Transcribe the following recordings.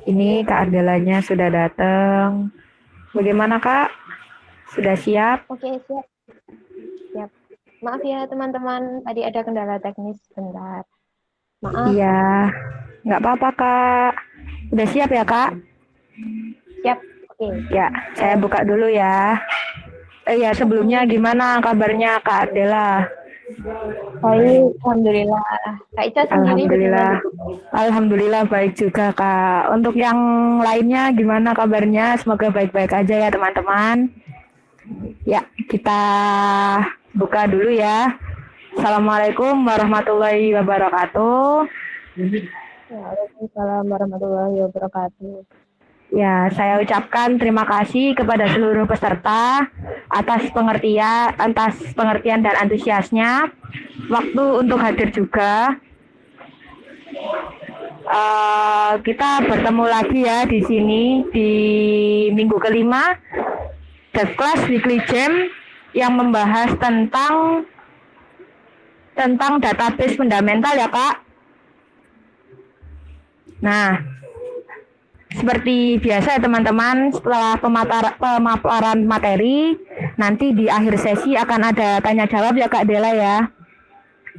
Ini Kak Ardelanya sudah datang. Bagaimana Kak? Sudah siap? Oke, siap. Siap. Maaf ya teman-teman, tadi ada kendala teknis sebentar. Maaf, Iya, nggak apa-apa Kak. Sudah siap ya Kak? siap. Oke. Ya, saya Eh, buka dulu ya. Ya sebelumnya oke. gimana kabarnya Kak Ardela? Baik, Alhamdulillah. Kak Ica sendiri bagaimana? Alhamdulillah. Alhamdulillah baik juga Kak. Untuk yang lainnya gimana kabarnya? Semoga baik-baik aja ya teman-teman. Ya, kita buka dulu ya. Assalamualaikum warahmatullahi wabarakatuh. Waalaikumsalam warahmatullahi wabarakatuh. Ya, saya ucapkan terima kasih kepada seluruh peserta atas pengertian dan antusiasnya. Waktu untuk hadir juga. Kita bertemu lagi ya di sini di minggu kelima Dev Class Weekly Jam yang membahas tentang database fundamental ya Kak. Nah, seperti biasa ya teman-teman, setelah pemaparan materi, nanti di akhir sesi akan ada tanya jawab ya Kak Dela ya.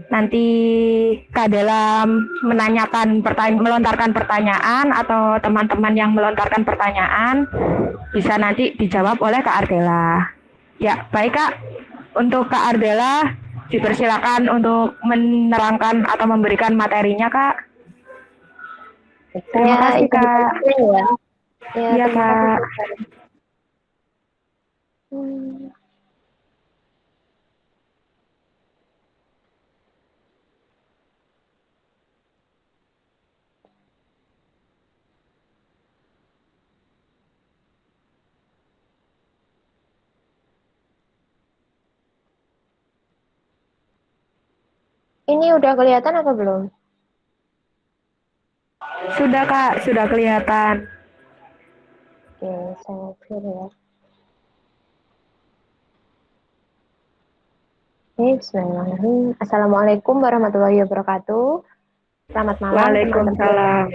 Nanti Kak Dela melontarkan pertanyaan atau teman-teman yang melontarkan pertanyaan bisa nanti dijawab oleh Kak Ardela. Ya, baik Kak. Untuk Kak Ardela dipersilakan untuk menerangkan atau memberikan materinya Kak. Terima Saya kasih izin Kak. ya. Ya, Iya terima kasih. Kak. Hmm, Ini udah kelihatan apa belum? Sudah Kak, sudah kelihatan. Oke, saya share ya. Oke, bismillahirrahmanirrahim. Assalamualaikum warahmatullahi wabarakatuh. Selamat malam teman-teman. Waalaikumsalam.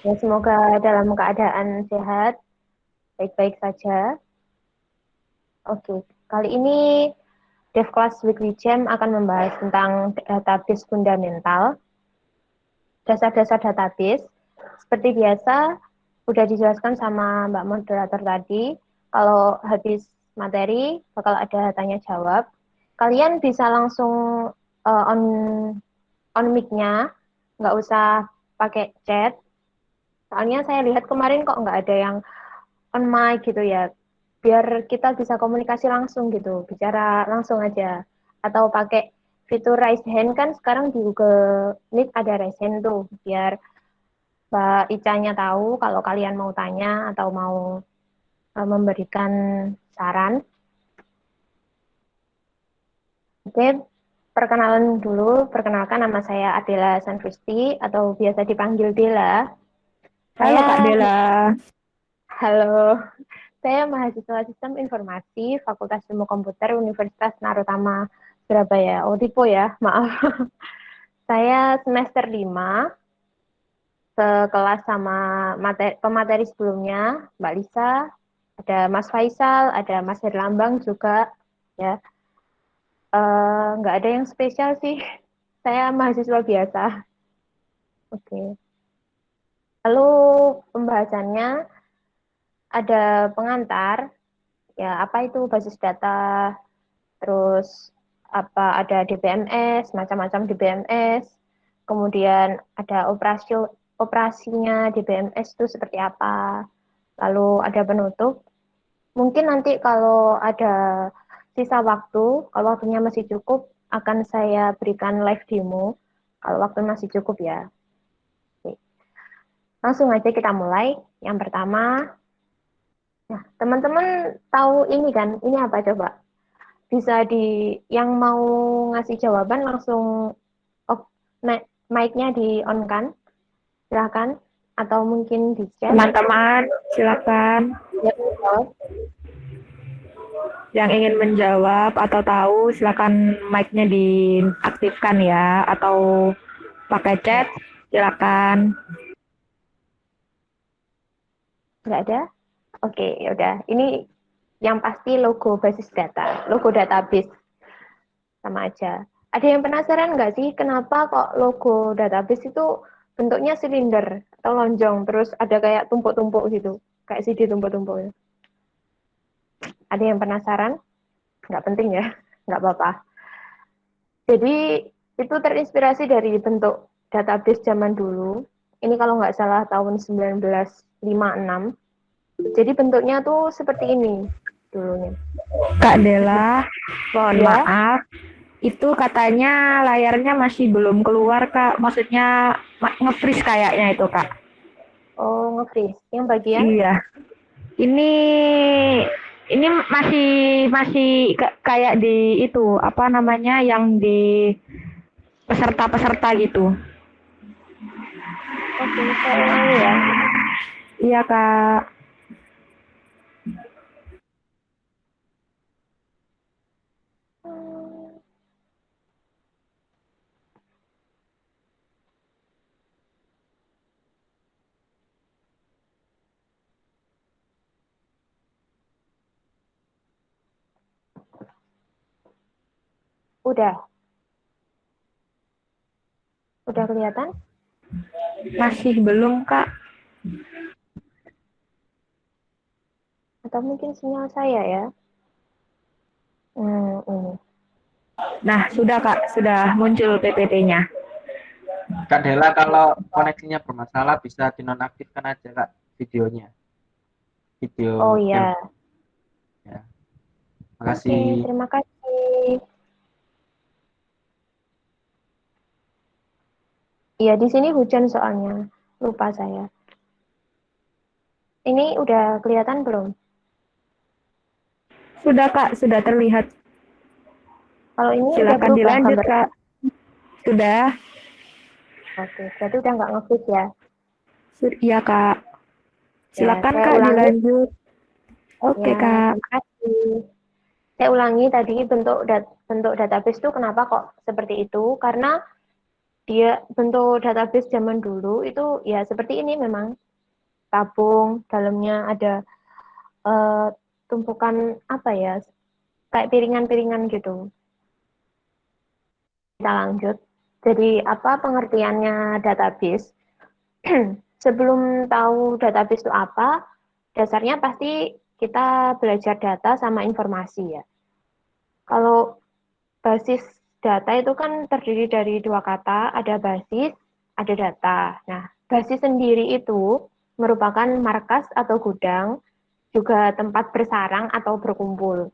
Ya, semoga dalam keadaan sehat, baik-baik saja. Oke, kali ini DevClass Weekly Jam akan membahas tentang database fundamental, dasar-dasar database. Seperti biasa, udah dijelaskan sama Mbak Moderator tadi, kalau habis materi bakal ada tanya jawab. Kalian bisa langsung on mic-nya, nggak usah pakai chat. Soalnya saya lihat kemarin kok nggak ada yang on mic gitu ya, biar kita bisa komunikasi langsung gitu, bicara langsung aja. Atau pakai fitur raise hand, kan sekarang di Google Meet ada raise hand tuh, biar Mbak Icanya tahu kalau kalian mau tanya atau mau memberikan saran. Oke, perkenalan dulu. Perkenalkan, nama saya Adela Sanfristi atau biasa dipanggil Dela. Halo Kak Saya, Dela. halo. Saya mahasiswa Sistem Informasi Fakultas Ilmu Komputer Universitas Narotama Surabaya. Oh, tipe ya, maaf. Saya semester 5, sekelas sama pemateri sebelumnya, Mbak Lisa, ada Mas Faisal, ada Mas Herlambang juga, ya. Nggak ada yang spesial sih. Saya mahasiswa biasa. Oke. Lalu pembahasannya ada pengantar, ya apa itu basis data, terus apa ada DBMS, macam-macam DBMS, kemudian ada operasinya DBMS itu seperti apa, lalu ada penutup. Mungkin nanti kalau ada sisa waktu, kalau waktunya masih cukup, akan saya berikan live demo, kalau waktu masih cukup ya. Oke. Langsung aja kita mulai. Yang pertama, nah teman-teman tahu ini kan, ini apa coba? Bisa yang mau ngasih jawaban langsung off, mic-nya di on kan, silahkan, atau mungkin di chat. Teman-teman, silakan. Ya, Yang ingin menjawab atau tahu silakan mic-nya diaktifkan ya atau pakai chat silakan. Nggak ada? Oke, ya udah. Ini yang pasti logo basis data, logo database sama aja. Ada yang penasaran nggak sih kenapa kok logo database itu bentuknya silinder atau lonjong, terus ada kayak tumpuk-tumpuk gitu, kayak CD tumpuk-tumpuk ya. Ada yang penasaran? Nggak penting ya, nggak apa-apa. Jadi itu terinspirasi dari bentuk database zaman dulu. Ini kalau nggak salah tahun 1956. Jadi bentuknya tuh seperti ini dulunya. Kak Dela, mohon Ya, maaf. Itu katanya layarnya masih belum keluar, Kak. Maksudnya nge-freeze kayaknya itu, Kak. oh nge-freeze. Yang bagian, Iya. Ini masih masih kayak di itu, apa namanya, yang di peserta-peserta gitu. oke, saya ulangi ya. Iya, Kak. Hmm, udah kelihatan? Masih belum, Kak. Atau mungkin sinyal saya ya? Ini. Nah, sudah, Kak. Sudah muncul PPT-nya. Kak Dela, kalau koneksinya bermasalah bisa dinonaktifkan aja Kak videonya, Oh video game ya, ya. oke, Makasih. terima kasih. Iya, di sini hujan soalnya. Lupa saya. Ini udah kelihatan belum? Sudah, Kak. Sudah terlihat. Kalau ini udah Silakan berubah dilanjut, gambar. Kak. Sudah. Oke, berarti udah nggak nge-freeze ya. Iya, Kak. Ya, Silakan, saya Kak, ulangi. dilanjut. Oke, Ya, Kak. terima kasih. Saya ulangi tadi bentuk database itu kenapa kok seperti itu? Karena dia bentuk database zaman dulu itu ya seperti ini memang tabung, dalamnya ada eh, tumpukan apa ya, kayak piringan-piringan gitu. Kita lanjut. Jadi apa pengertiannya database? Sebelum tahu database itu apa, dasarnya pasti kita belajar data sama informasi ya. Kalau basis data itu kan terdiri dari dua kata, ada basis, ada data. Nah, basis sendiri itu merupakan markas atau gudang, juga tempat bersarang atau berkumpul.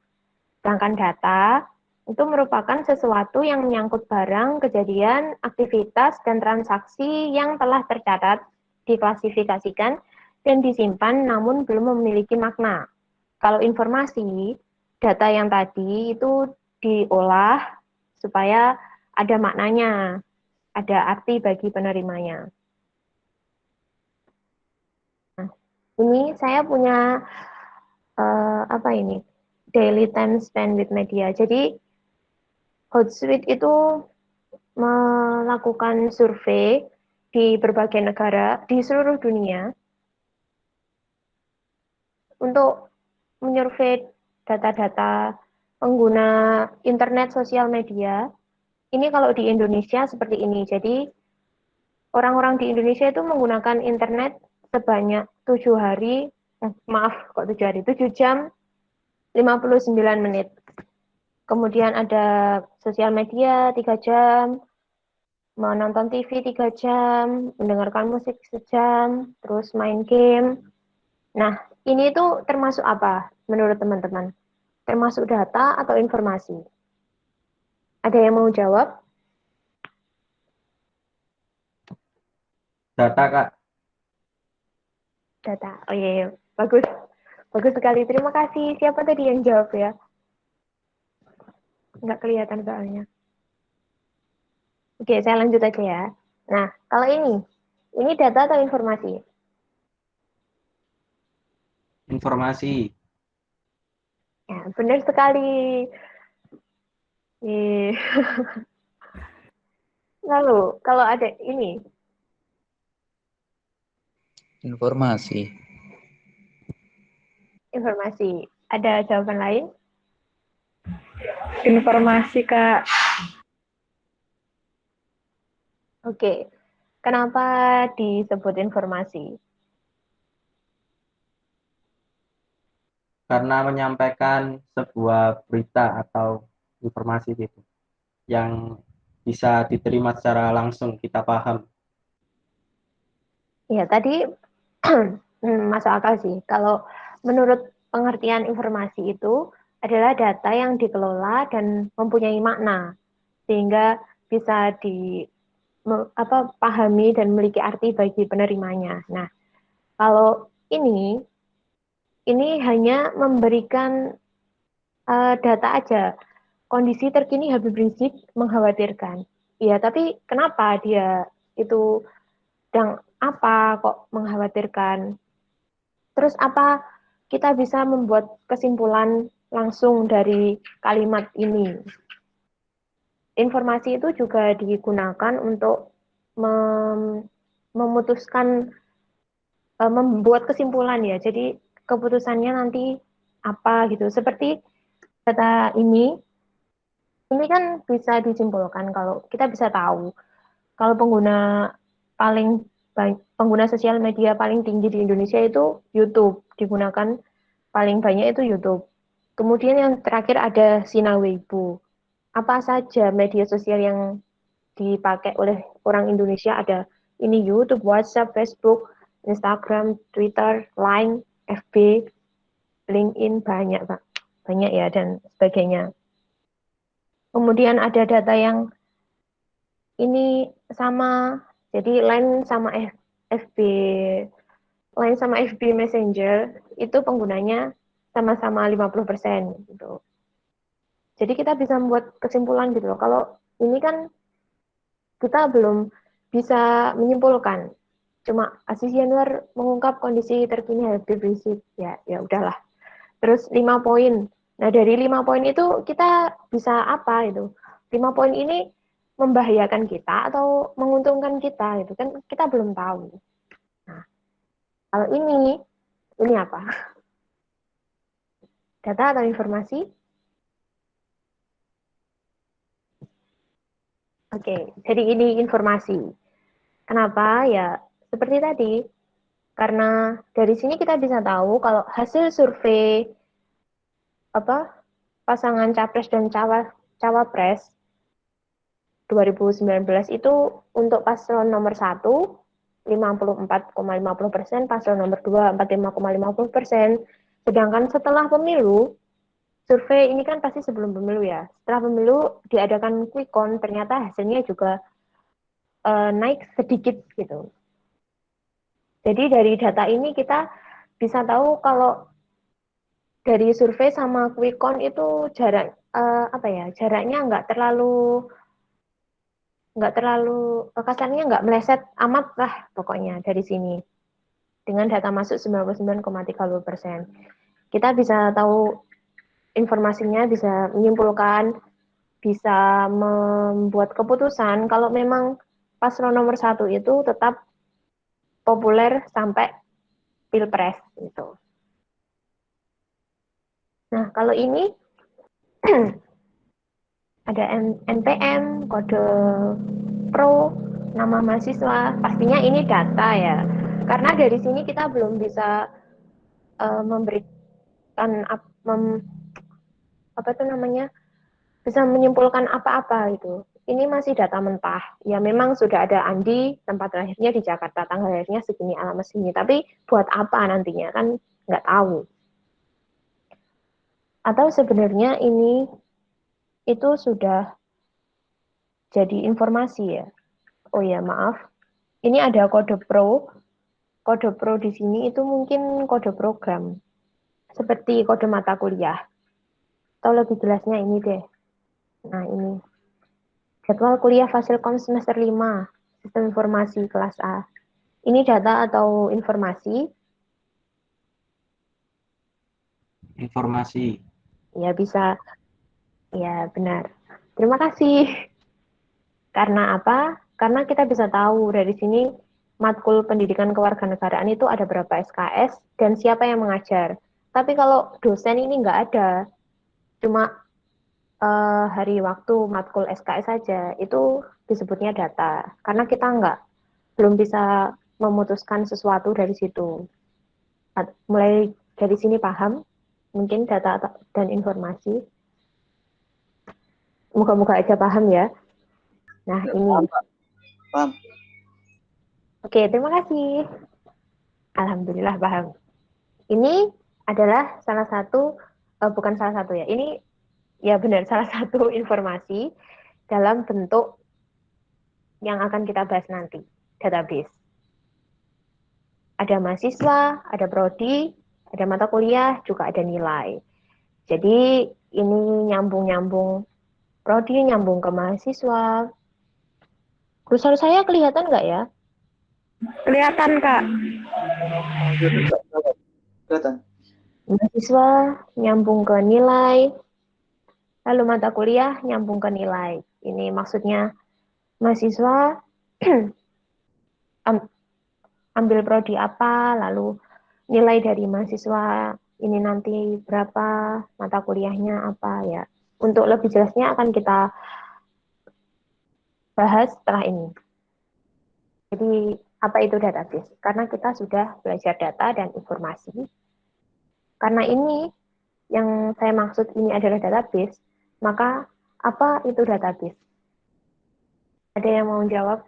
Sedangkan data itu merupakan sesuatu yang menyangkut barang, kejadian, aktivitas, dan transaksi yang telah tercatat, diklasifikasikan, dan disimpan namun belum memiliki makna. Kalau informasi, data yang tadi itu diolah supaya ada maknanya, ada arti bagi penerimanya. Nah, ini saya punya apa ini? Daily time spent with media. Jadi Hootsuite itu melakukan survei di berbagai negara di seluruh dunia untuk menyurvei data-data pengguna internet sosial media. Ini kalau di Indonesia seperti ini. Jadi orang-orang di Indonesia itu menggunakan internet sebanyak 7 hari, maaf kok 7 hari, 7 jam 59 menit. Kemudian ada sosial media 3 jam, menonton TV 3 jam, mendengarkan musik sejam, terus main game. Nah, ini tuh termasuk apa menurut teman-teman? Termasuk data atau informasi? Ada yang mau jawab? Data Kak. Data. Oh iya, iya. Bagus. Bagus sekali. Terima kasih. Siapa tadi yang jawab ya? Nggak kelihatan soalnya. Oke, saya lanjut aja ya. Nah, kalau ini data atau informasi? Informasi. Ya, benar sekali. Lalu, kalau ada ini, Informasi. Informasi. Ada jawaban lain? Informasi, Kak. Oke. Kenapa disebut informasi? Karena menyampaikan sebuah berita atau informasi gitu yang bisa diterima secara langsung, kita paham. Ya, tadi masuk akal sih. Kalau menurut pengertian informasi itu adalah data yang dikelola dan mempunyai makna, sehingga bisa pahami dan memiliki arti bagi penerimanya. Nah, kalau ini hanya memberikan data aja. Kondisi terkini Habib Rizik mengkhawatirkan. Iya, tapi kenapa dia itu sedang apa kok mengkhawatirkan? Terus apa kita bisa membuat kesimpulan langsung dari kalimat ini? Informasi itu juga digunakan untuk memutuskan, membuat kesimpulan ya. Jadi keputusannya nanti apa gitu. Seperti data ini kan bisa disimpulkan kalau kita bisa tahu kalau pengguna sosial media paling tinggi di Indonesia itu YouTube, digunakan paling banyak itu YouTube. Kemudian yang terakhir ada Sina Weibo. Apa saja media sosial yang dipakai oleh orang Indonesia ada ini YouTube, WhatsApp, Facebook, Instagram, Twitter, Line, FB, LinkedIn, banyak Pak. Banyak ya dan sebagainya. Kemudian ada data yang ini sama, jadi FB Line sama FB Messenger itu penggunanya sama-sama 50% gitu. Jadi kita bisa membuat kesimpulan gitu loh. Kalau ini kan kita belum bisa menyimpulkan. Cuma Aziz Yanuar mengungkap kondisi terkini Habib Rizik. Ya, ya udahlah. Terus 5 poin. Nah, dari 5 poin itu kita bisa apa itu? 5 poin ini membahayakan kita atau menguntungkan kita itu kan kita belum tahu. Nah, kalau ini apa? Data atau informasi? Oke, jadi ini informasi. Kenapa? Ya, seperti tadi, karena dari sini kita bisa tahu kalau hasil survei pasangan capres dan cawapres 2019 itu untuk paslon nomor 1 54,50%, paslon nomor 2 45,50%. Sedangkan setelah pemilu, survei ini kan pasti sebelum pemilu ya. Setelah pemilu diadakan quick count, ternyata hasilnya juga naik sedikit gitu. Jadi dari data ini kita bisa tahu kalau dari survei sama quick count itu jaraknya nggak terlalu kasarnya nggak meleset amat lah pokoknya dari sini dengan data masuk 99,30%. Kita bisa tahu informasinya, bisa menyimpulkan, bisa membuat keputusan kalau memang paslon nomor 1 itu tetap populer sampai pilpres gitu. Nah, kalau ini ada NPM, kode pro, nama mahasiswa, pastinya ini data ya. Karena dari sini kita belum bisa memberikan bisa menyimpulkan apa-apa itu. Ini masih data mentah. Ya memang sudah ada Andi, tempat lahirnya di Jakarta, tanggal lahirnya segini, alamat segini. Tapi buat apa nantinya kan nggak tahu. Atau sebenarnya ini itu sudah jadi informasi ya. Oh ya maaf, ini ada kode pro. Kode pro di sini itu mungkin kode program, seperti kode mata kuliah. Atau lebih jelasnya ini deh. Nah ini, jadwal kuliah Fasilkom semester 5, Sistem Informasi kelas A. Ini data atau informasi? Informasi. Ya bisa, ya benar. Terima kasih. Karena apa? Karena kita bisa tahu dari sini matkul pendidikan kewarganegaraan itu ada berapa SKS dan siapa yang mengajar. Tapi kalau dosen ini nggak ada, cuma hari waktu matkul SKS saja, itu disebutnya data. Karena kita belum bisa memutuskan sesuatu dari situ. Mulai dari sini paham, mungkin data dan informasi. Moga-moga aja paham ya. Nah, Ya, ini. paham, Pak. Paham. Oke, terima kasih. Alhamdulillah paham. Ini adalah salah satu, bukan salah satu ya, ini ya benar salah satu informasi dalam bentuk yang akan kita bahas nanti, database. Ada mahasiswa, ada prodi, ada mata kuliah, juga ada nilai. Jadi ini nyambung-nyambung prodi, nyambung ke mahasiswa. Kursor saya kelihatan nggak ya? Kelihatan, Kak. Kelihatan. Mahasiswa nyambung ke nilai, lalu mata kuliah nyambung ke nilai. Ini maksudnya mahasiswa ambil prodi apa, lalu nilai dari mahasiswa ini nanti berapa, mata kuliahnya apa ya. Untuk lebih jelasnya akan kita bahas setelah ini. Jadi apa itu database? Karena kita sudah belajar data dan informasi. Karena ini yang saya maksud ini adalah database, maka apa itu database? Ada yang mau jawab?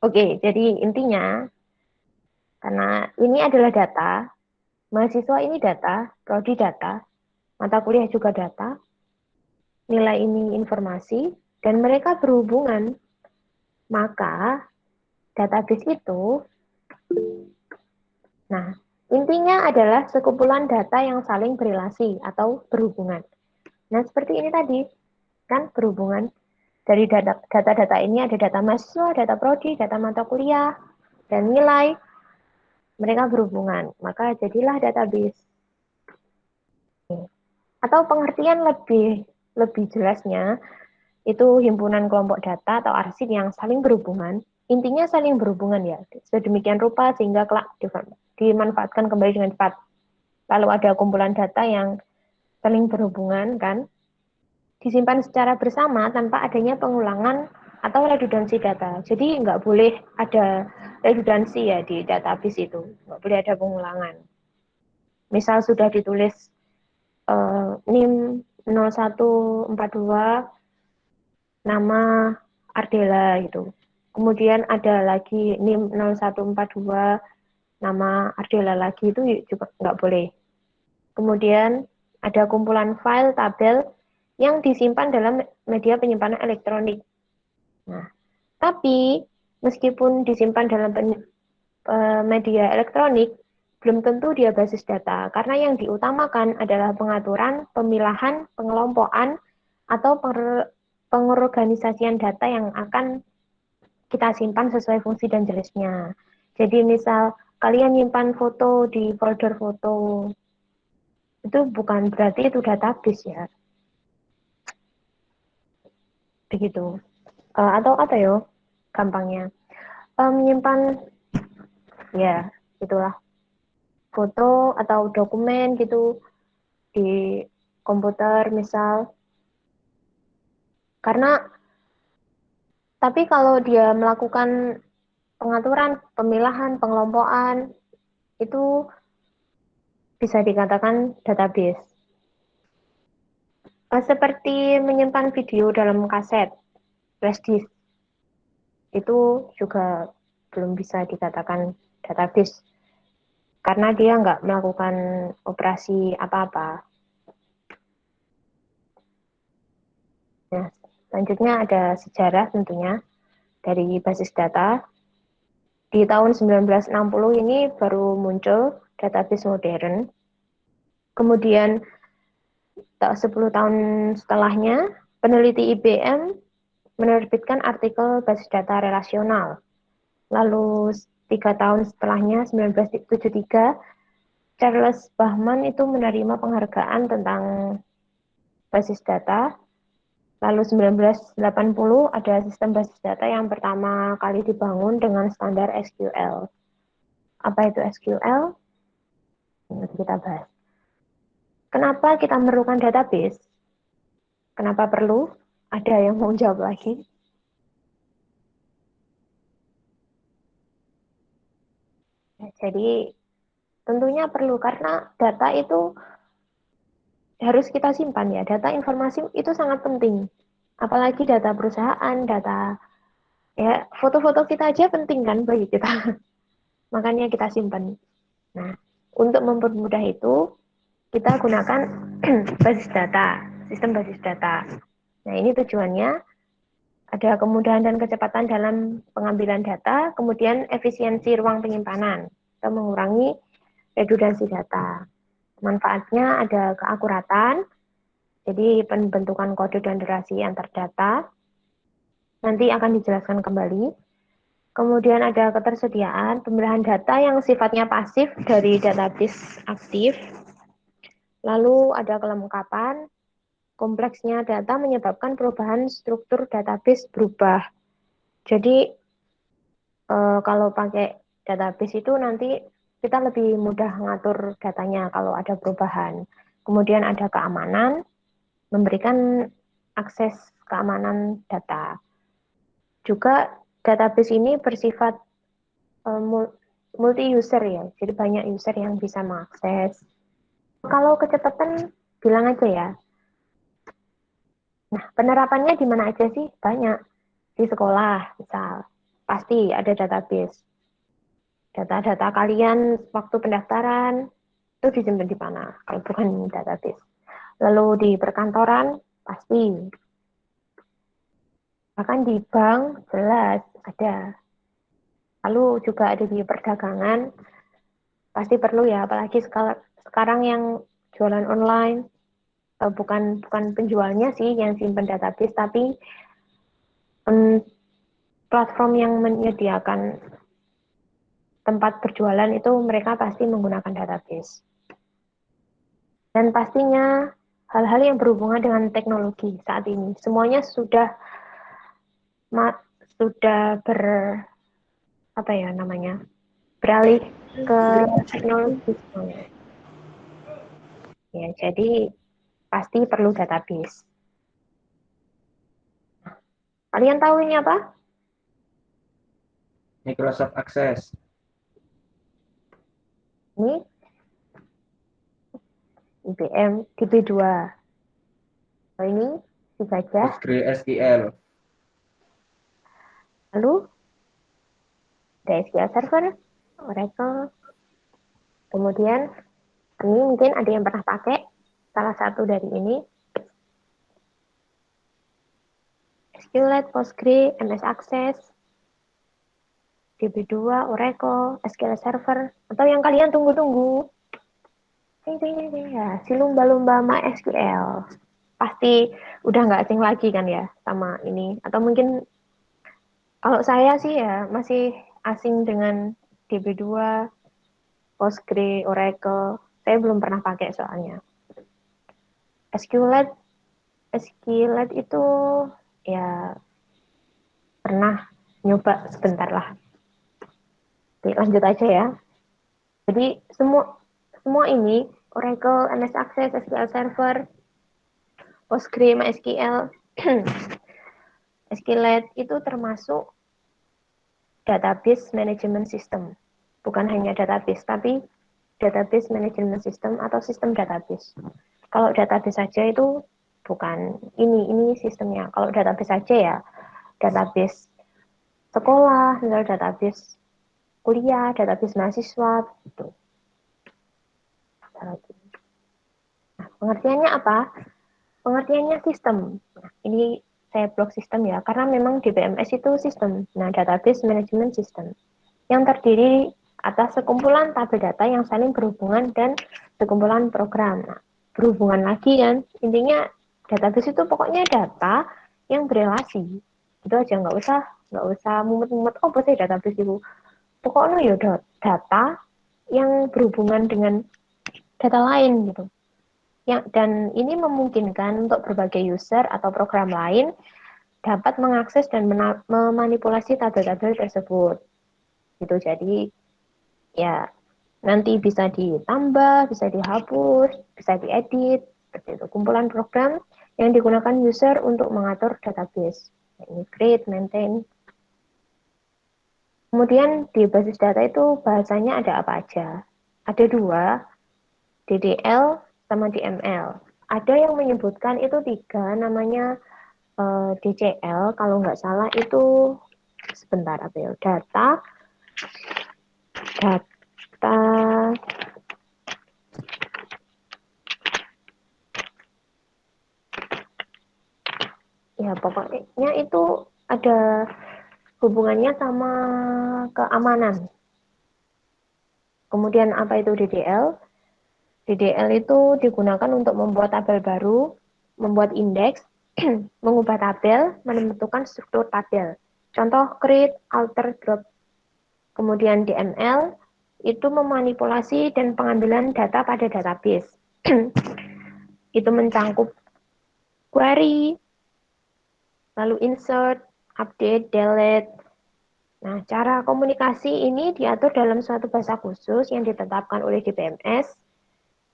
Oke, jadi intinya karena ini adalah data, mahasiswa ini data, prodi data, mata kuliah juga data, nilai ini informasi, dan mereka berhubungan, maka database itu, nah, intinya adalah sekumpulan data yang saling berrelasi atau berhubungan. Nah, seperti ini tadi, kan berhubungan. Dari data-data ini ada data mahasiswa, data prodi, data mata kuliah, dan nilai. Mereka berhubungan, maka jadilah database. Atau pengertian lebih jelasnya, itu himpunan kelompok data atau arsip yang saling berhubungan. Intinya saling berhubungan ya, sedemikian rupa sehingga kelak dimanfaatkan kembali dengan cepat. Lalu ada kumpulan data yang saling berhubungan kan, disimpan secara bersama tanpa adanya pengulangan atau redundansi data. Jadi nggak boleh ada redundansi ya di database itu, nggak boleh ada pengulangan. Misal sudah ditulis NIM 0142 nama Ardela gitu. Kemudian ada lagi NIM 0142 nama Ardela lagi, itu juga nggak boleh. Kemudian ada kumpulan file tabel yang disimpan dalam media penyimpanan elektronik. Nah, tapi meskipun disimpan dalam media elektronik, belum tentu dia basis data, karena yang diutamakan adalah pengaturan, pemilahan, pengelompokan, atau pengorganisasian data yang akan kita simpan sesuai fungsi dan jenisnya. Jadi misal kalian nyimpan foto di folder foto, itu bukan berarti itu database ya. Begitu. Atau apa ya gampangnya. Menyimpan, ya itulah, foto atau dokumen gitu di komputer misal. Karena tapi kalau dia melakukan pengaturan, pemilahan, pengelompokan, itu bisa dikatakan database. Seperti menyimpan video dalam kaset, flash disk, itu juga belum bisa dikatakan database. Karena dia nggak melakukan operasi apa-apa. Nah, selanjutnya ada sejarah tentunya dari basis data. Di tahun 1960 ini baru muncul database modern. Kemudian 10 tahun setelahnya, peneliti IBM menerbitkan artikel basis data relasional. Lalu 3 tahun setelahnya, 1973, Charles Bachman itu menerima penghargaan tentang basis data. Lalu 1980 ada sistem basis data yang pertama kali dibangun dengan standar SQL. Apa itu SQL? Nanti kita bahas. Kenapa kita memerlukan database? Kenapa perlu? Ada yang mau jawab lagi? Jadi tentunya perlu karena data itu harus kita simpan ya. Data informasi itu sangat penting. Apalagi data perusahaan, data ya foto-foto kita aja penting kan bagi kita. Makanya kita simpan. Nah, untuk mempermudah itu kita gunakan basis data, sistem basis data. Nah, ini tujuannya ada kemudahan dan kecepatan dalam pengambilan data, kemudian efisiensi ruang penyimpanan, atau mengurangi redundansi data. Manfaatnya ada keakuratan, jadi pembentukan kode dan durasi antar data, nanti akan dijelaskan kembali. Kemudian ada ketersediaan pembelahan data yang sifatnya pasif dari database aktif. Lalu ada kelengkapan, kompleksnya data menyebabkan perubahan struktur database berubah. Jadi kalau pakai database itu nanti kita lebih mudah mengatur datanya kalau ada perubahan. Kemudian ada keamanan, memberikan akses keamanan data. Juga database ini bersifat multi-user ya, jadi banyak user yang bisa mengakses. Kalau kecepatan, bilang aja ya. Nah, penerapannya di mana aja sih? Banyak. Di sekolah, misal. Pasti ada database. Data-data kalian waktu pendaftaran, itu disimpan di mana? Kalau bukan database. Lalu di perkantoran, pasti. Bahkan di bank, jelas ada. Lalu juga ada di perdagangan, pasti perlu ya, apalagi sekarang yang jualan online, bukan penjualnya sih yang simpan database, tapi platform yang menyediakan tempat berjualan itu mereka pasti menggunakan database. Dan pastinya hal-hal yang berhubungan dengan teknologi saat ini semuanya sudah beralih ke teknologi semuanya. Ya, jadi pasti perlu database. Kalian tahu ini apa? Microsoft Access. Ini IBM DB2. Oh, ini dibaca. PostgreSQL. Lalu ada SQL Server, Oracle. Kemudian ini mungkin ada yang pernah pakai salah satu dari ini. SQLite, Postgre, MS Access, DB2, Oracle, SQL Server, atau yang kalian tunggu-tunggu. Ya, si lumba-lumba MySQL. Pasti udah nggak asing lagi kan ya sama ini. Atau mungkin kalau saya sih ya masih asing dengan DB2, Postgre, Oracle. Saya belum pernah pakai soalnya. SQLite itu ya pernah nyoba sebentar lah. Oke, lanjut aja ya. Jadi semua ini Oracle, MS Access, SQL Server, Postgre, MySQL, SQLite itu termasuk database management system. Bukan hanya database, tapi database management system atau sistem database. Kalau database saja itu bukan ini sistemnya. Kalau database saja ya database sekolah, misalnya database kuliah, database mahasiswa, gitu. Nah, pengertiannya apa? Pengertiannya sistem. Nah, ini saya blok sistem ya, karena memang DBMS itu sistem. Nah, database management system yang terdiri atas sekumpulan tabel data yang saling berhubungan dan sekumpulan program. Nah, berhubungan lagi kan, intinya database itu pokoknya data yang berelasi. Itu aja, nggak usah mumet-mumet. Oh, pasti database itu. Pokoknya ya data yang berhubungan dengan data lain gitu. Dan ini memungkinkan untuk berbagai user atau program lain dapat mengakses dan memanipulasi tabel-tabel tersebut. Gitu. Jadi ya nanti bisa ditambah, bisa dihapus, bisa diedit, seperti itu. Kumpulan program yang digunakan user untuk mengatur database. Ini create, maintain. Kemudian di basis data itu bahasanya ada apa aja? Ada dua, DDL sama DML. Ada yang menyebutkan itu tiga, namanya DCL, kalau nggak salah itu sebentar apa ya? Data, ya pokoknya itu ada hubungannya sama keamanan. Kemudian apa itu DDL? DDL itu digunakan untuk membuat tabel baru, membuat indeks, mengubah tabel, menentukan struktur tabel. Contoh create, alter, drop. Kemudian DML itu memanipulasi dan pengambilan data pada database. Itu mencangkup query, lalu insert, update, delete. Nah, cara komunikasi ini diatur dalam suatu bahasa khusus yang ditetapkan oleh DBMS.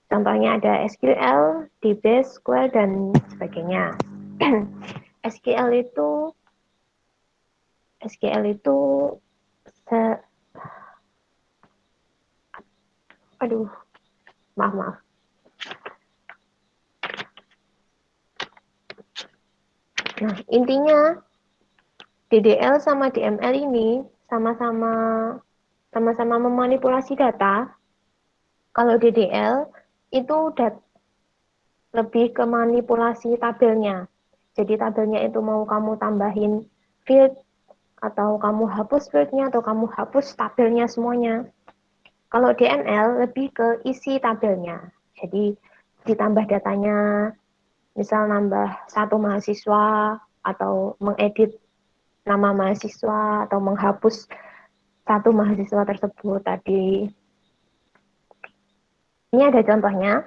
Contohnya ada SQL, DBase, SQL, dan sebagainya. SQL itu SQL itu aduh, maaf. Nah, intinya DDL sama DML ini sama-sama memanipulasi data. Kalau DDL itu lebih ke manipulasi tabelnya. Jadi tabelnya itu mau kamu tambahin field atau kamu hapus fieldnya atau kamu hapus tabelnya semuanya. Kalau DML lebih ke isi tabelnya. Jadi ditambah datanya, misal nambah satu mahasiswa atau mengedit nama mahasiswa atau menghapus satu mahasiswa tersebut tadi. Ini ada contohnya.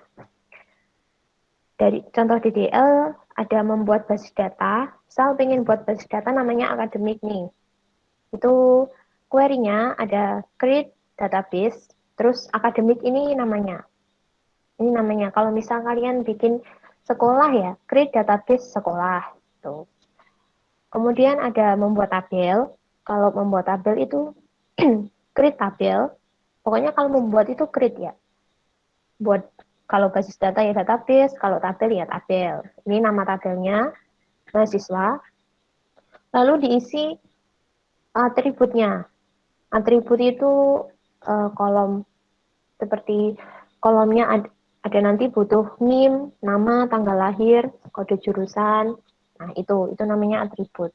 Dari contoh DDL ada membuat basis data. Misal pengen buat basis data namanya akademik nih. Itu query-nya ada create database, terus akademik ini namanya. Ini namanya. Kalau misal kalian bikin sekolah ya, create database sekolah. Tuh. Kemudian ada membuat tabel. Kalau membuat tabel itu create tabel. Pokoknya kalau membuat itu create ya. Buat kalau basis data ya database, kalau tabel ya tabel. Ini nama tabelnya mahasiswa. Lalu diisi atributnya. Atribut itu kolom seperti kolomnya ada nanti butuh NIM, nama, tanggal lahir, kode jurusan. Nah, itu namanya atribut.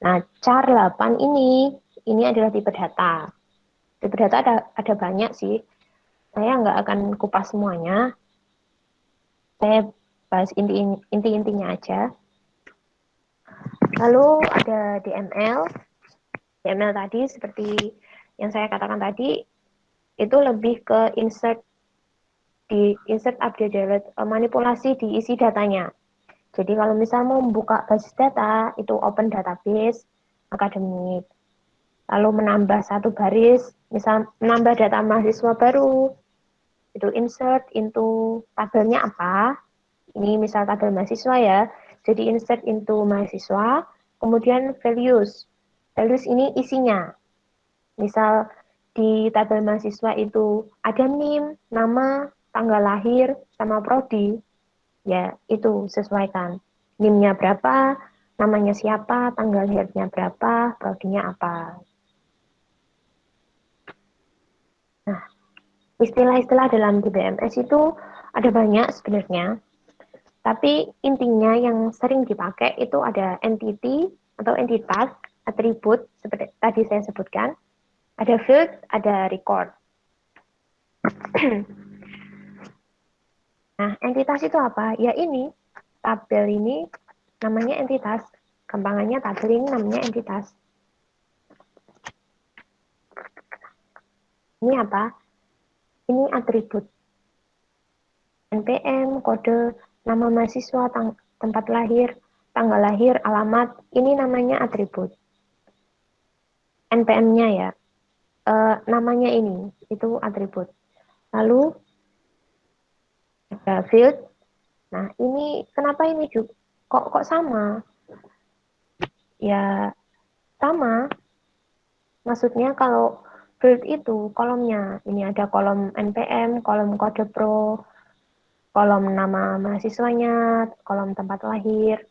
Nah, char 8 ini adalah tipe data. Tipe data ada banyak sih. Saya nggak akan kupas semuanya. Saya bahas inti-intinya aja. Lalu ada DML. DML tadi seperti yang saya katakan tadi, itu lebih ke insert, update, delete, manipulasi di isi datanya. Jadi kalau misal mau membuka basis data, itu open database, akademik. Lalu menambah satu baris, misal menambah data mahasiswa baru, itu insert into tabelnya apa. Ini misal tabel mahasiswa ya, jadi insert into mahasiswa, kemudian values. Values ini isinya. Misal di tabel mahasiswa itu ada NIM, nama, tanggal lahir, sama prodi. Ya, itu sesuaikan. NIM-nya berapa, namanya siapa, tanggal lahirnya berapa, prodinya apa. Nah, istilah-istilah dalam DBMS itu ada banyak sebenarnya. Tapi intinya yang sering dipakai itu ada entity atau entitas, atribut, seperti tadi saya sebutkan. Ada field, ada record. Nah, entitas itu apa? Ya ini, tabel ini namanya entitas. Gampangannya tabel ini namanya entitas. Ini apa? Ini atribut. NPM, kode, nama mahasiswa, tempat lahir, tanggal lahir, alamat, ini namanya atribut. NPM-nya ya, namanya ini, itu atribut. Lalu ada field. Nah, ini kenapa ini juga kok sama? Ya, sama. Maksudnya kalau field itu kolomnya, ini ada kolom NPM, kolom kode pro, kolom nama mahasiswanya, kolom tempat lahir.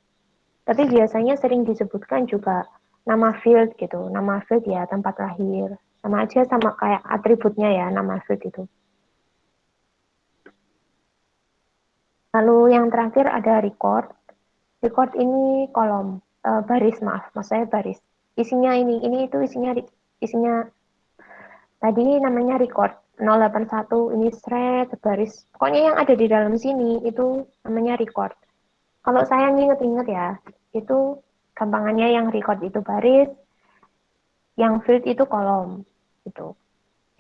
Tapi biasanya sering disebutkan juga nama field gitu. Nama field ya tempat lahir. Sama aja sama kayak atributnya ya, nama field itu. Lalu yang terakhir ada record. Record ini kolom, baris maaf, maksudnya baris. Isinya ini itu isinya tadi namanya record 081 ini thread baris. Pokoknya yang ada di dalam sini itu namanya record. Kalau saya nginget-inget ya, itu gampangannya yang record itu baris, yang field itu kolom gitu.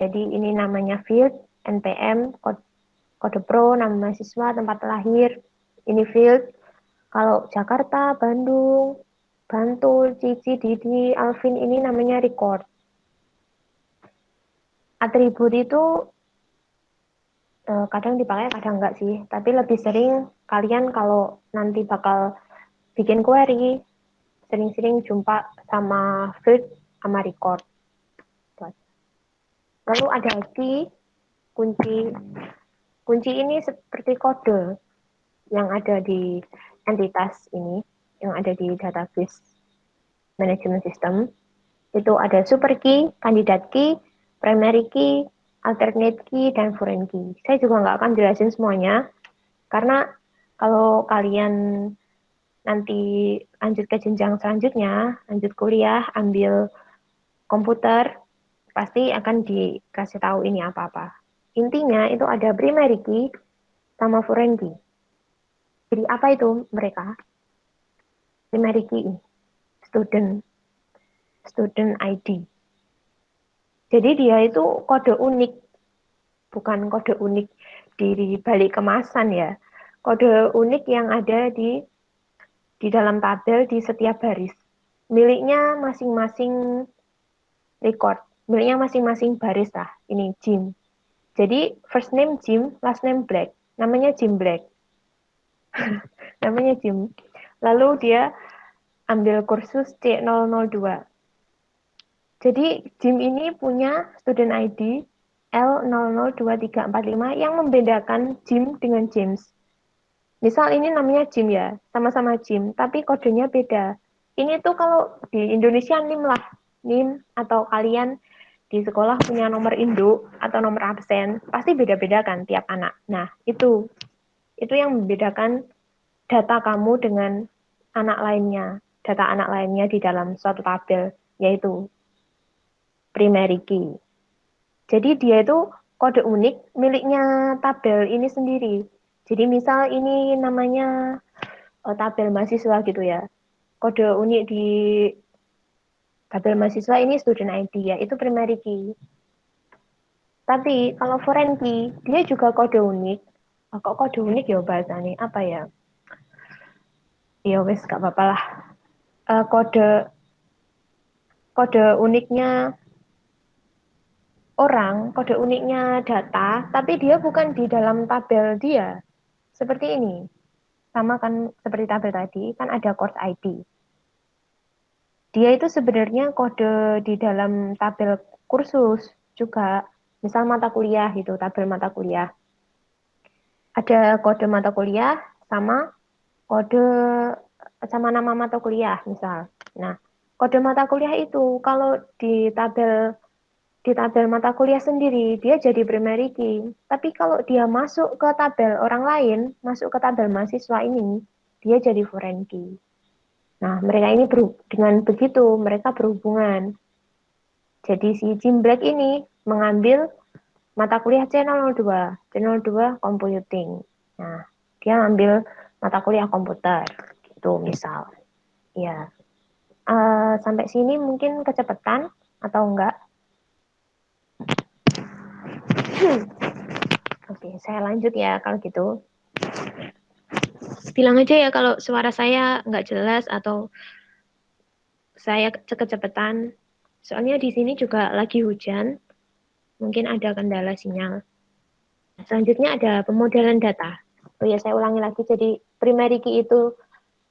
Jadi ini namanya field, NPM, kode pro, nama mahasiswa, tempat lahir, ini field. Kalau Jakarta, Bandung, Bantul, Cici, Didi, Alvin ini namanya record. Atribut itu kadang dipakai, kadang enggak sih. Tapi lebih sering kalian kalau nanti bakal bikin query, sering-sering jumpa sama field sama record. Lalu ada lagi kunci. Kunci ini seperti kode yang ada di entitas ini, yang ada di database management system. Itu ada super key, candidate key, primary key, alternate key, dan foreign key. Saya juga nggak akan jelasin semuanya, karena kalau kalian nanti lanjut ke jenjang selanjutnya, lanjut kuliah, ambil komputer, pasti akan dikasih tahu ini apa-apa. Intinya itu ada primary key sama foreign key. Jadi apa itu mereka? Primary key, student ID. Jadi dia itu kode unik, bukan kode unik di balik kemasan ya. Kode unik yang ada di dalam tabel di setiap baris. Miliknya masing-masing record, miliknya masing-masing baris lah. Ini Jim. Jadi first name Jim, last name Black. Namanya Jim Black. Namanya Jim. Lalu dia ambil kursus C002. Jadi Jim ini punya student ID L002345 yang membedakan Jim dengan James. Misal ini namanya Jim ya, sama-sama Jim, tapi kodenya beda. Ini tuh kalau di Indonesia NIM lah, NIM atau kalian di sekolah punya nomor induk atau nomor absen, pasti beda-beda kan tiap anak. Nah, itu yang membedakan data kamu dengan anak lainnya, data anak lainnya di dalam suatu tabel, yaitu primary key. Jadi dia itu kode unik miliknya tabel ini sendiri. Jadi misal ini namanya tabel mahasiswa gitu ya. Kode unik di tabel mahasiswa ini student ID ya, itu primary key. Tapi kalau foreign key, dia juga kode unik. Kok kode unik ya bahasanya apa ya? Ya wes gak apa-apa lah. Kode uniknya orang, kode uniknya data, tapi dia bukan di dalam tabel dia. Seperti ini. Sama kan seperti tabel tadi, kan ada course ID. Dia itu sebenarnya kode di dalam tabel kursus juga. Misal mata kuliah itu, tabel mata kuliah. Ada kode mata kuliah sama kode sama nama mata kuliah misal. Nah, kode mata kuliah itu kalau di tabel mata kuliah sendiri, dia jadi primary key. Tapi kalau dia masuk ke tabel orang lain, masuk ke tabel mahasiswa ini, dia jadi foreign key. Nah, mereka ini dengan begitu, mereka berhubungan. Jadi si Jim Black ini mengambil mata kuliah C02 computing. Nah, dia ambil mata kuliah komputer, gitu misal. Ya, sampai sini mungkin kecepatan atau enggak? Oke, saya lanjut ya kalau gitu. bilang aja ya kalau suara saya nggak jelas atau saya cepet-cepetan. Soalnya di sini juga lagi hujan, mungkin ada kendala sinyal. Selanjutnya ada pemodelan data. Oh ya, saya ulangi lagi. Jadi primary key itu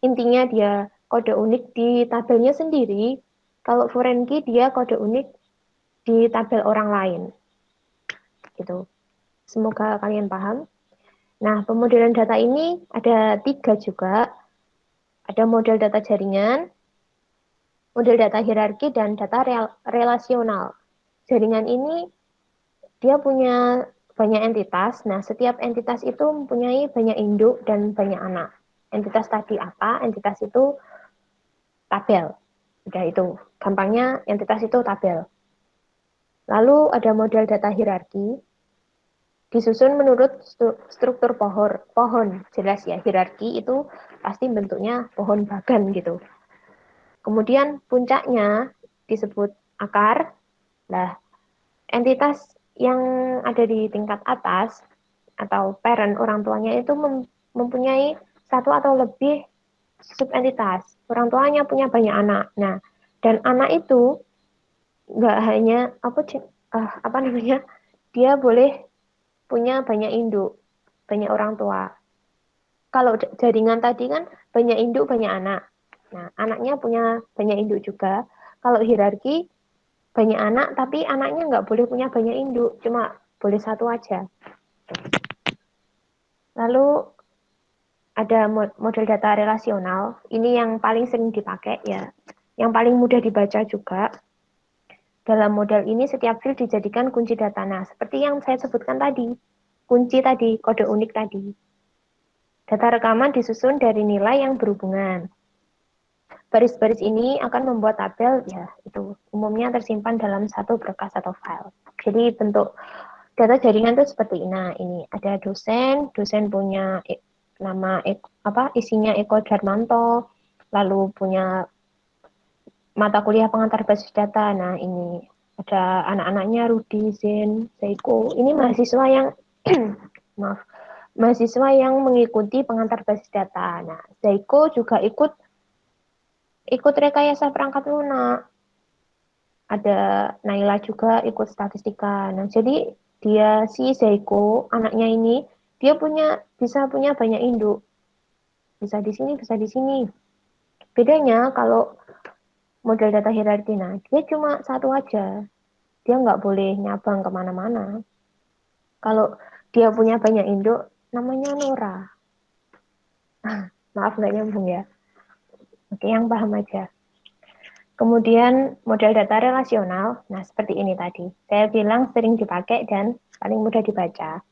intinya dia kode unik di tabelnya sendiri. Kalau foreign key dia kode unik di tabel orang lain. Gitu. Semoga kalian paham. Nah, pemodelan data ini ada 3 juga. Ada model data jaringan, model data hierarki, dan data relasional. Jaringan ini dia punya banyak entitas. Nah, setiap entitas itu mempunyai banyak induk dan banyak anak. Entitas tadi apa? Entitas itu tabel. Udah itu. Gampangnya entitas itu tabel. Lalu ada model data hierarki. Disusun menurut struktur pohon. Jelas ya, hierarki itu pasti bentuknya pohon bagan gitu. Kemudian puncaknya disebut akar. Nah, entitas yang ada di tingkat atas atau parent orang tuanya itu mempunyai satu atau lebih subentitas. Orang tuanya punya banyak anak. Nah, dan anak itu nggak hanya apa namanya, dia boleh punya banyak induk, banyak orang tua. Kalau jaringan tadi kan banyak induk, banyak anak. Nah, anaknya punya banyak induk juga. Kalau hierarki banyak anak, tapi anaknya nggak boleh punya banyak induk, cuma boleh satu aja. Lalu ada model data relasional, ini yang paling sering dipakai ya, yang paling mudah dibaca juga. Dalam model ini setiap field dijadikan kunci data. Nah, seperti yang saya sebutkan tadi, kunci tadi, kode unik tadi. Data rekaman disusun dari nilai yang berhubungan. Baris-baris ini akan membuat tabel, ya itu umumnya tersimpan dalam satu berkas atau file. Jadi bentuk data jaringan itu seperti ini. Nah, ini ada dosen punya nama isinya Eko Darmanto, lalu punya mata kuliah pengantar basis data. Nah, ini ada anak-anaknya Rudi, Zen, Seiko. Ini mahasiswa yang maaf, mahasiswa yang mengikuti pengantar basis data. Nah, Seiko juga ikut rekayasa perangkat lunak. Ada Naila juga ikut statistika. Nah, jadi dia si Seiko, anaknya ini, dia bisa punya banyak induk. Bisa di sini, bisa di sini. Bedanya kalau model data hierarki, nah dia cuma satu aja. Dia nggak boleh nyabang kemana-mana. Kalau dia punya banyak induk, namanya Nora. Maaf nggak nyambung ya. Oke, yang paham aja. Kemudian model data relasional, nah seperti ini tadi. Saya bilang sering dipakai dan paling mudah dibaca.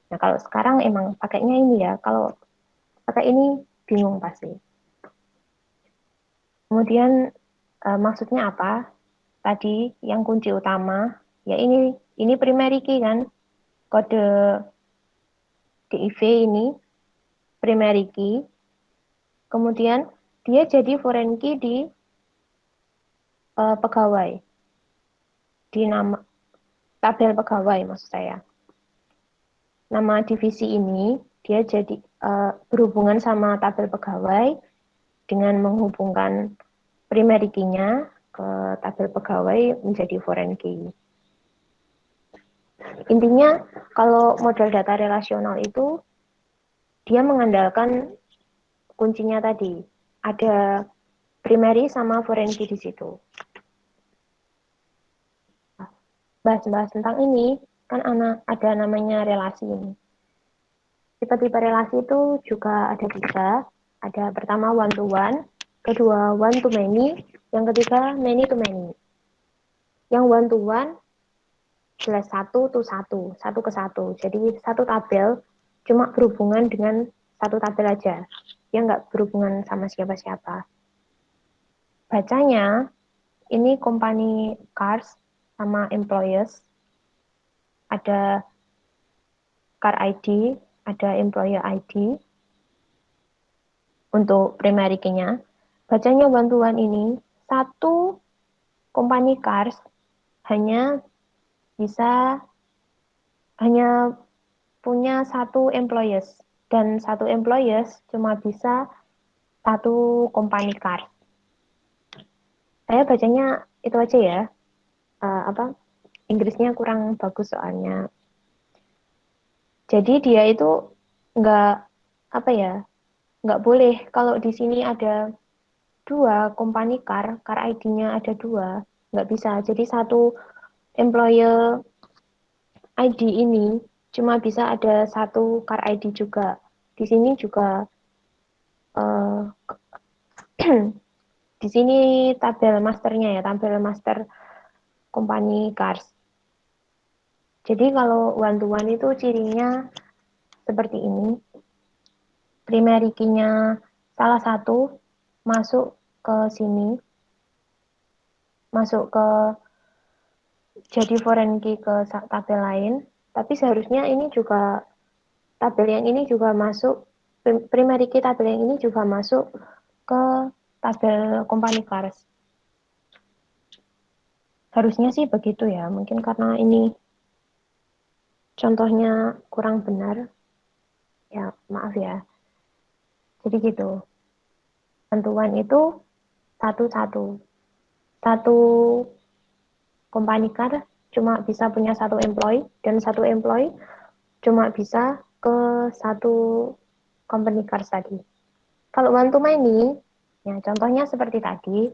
Nah kalau sekarang emang pakainya ini ya, kalau pakai ini bingung pasti. Kemudian maksudnya apa? Tadi yang kunci utama, ya ini primary key kan, kode DIV ini primary key. Kemudian dia jadi foreign key di pegawai, di nama tabel pegawai maksud saya. Nama divisi ini dia jadi berhubungan sama tabel pegawai dengan menghubungkan primary key-nya ke tabel pegawai menjadi foreign key. Intinya kalau model data relasional itu dia mengandalkan kuncinya tadi. Ada primary sama foreign key di situ. Bahas-bahas tentang ini, kan ada namanya relasi ini. Tipe-tipe relasi itu juga ada 3. Ada pertama one to one, kedua one to many, yang ketiga many to many. Yang one to one jelas satu ke satu. Jadi satu tabel cuma berhubungan dengan satu tabel aja. Dia nggak berhubungan sama siapa-siapa. Bacanya ini company cars sama employers. Ada car ID, ada employer ID. Untuk primary key-nya, bacanya one to one ini, satu company cars hanya punya satu employees dan satu employees cuma bisa satu company car. Saya bacanya itu aja ya. Inggrisnya kurang bagus soalnya. Jadi dia itu nggak nggak boleh kalau di sini ada dua company car ID-nya ada dua, nggak bisa. Jadi satu employer ID ini cuma bisa ada satu car ID juga. Di sini juga di sini tabel masternya ya, tabel master company cars. Jadi kalau one to one itu cirinya seperti ini. Primary key-nya salah satu masuk ke sini, masuk ke jadi foreign key ke tabel lain, tapi seharusnya ini juga tabel yang ini juga masuk, primary key tabel yang ini juga masuk ke tabel company cars. Harusnya sih begitu ya, mungkin karena ini contohnya kurang benar, ya maaf ya. Jadi gitu, bantuan itu satu-satu. Satu company car cuma bisa punya satu employee, dan satu employee cuma bisa ke satu company car tadi. Kalau one to many, ya contohnya seperti tadi,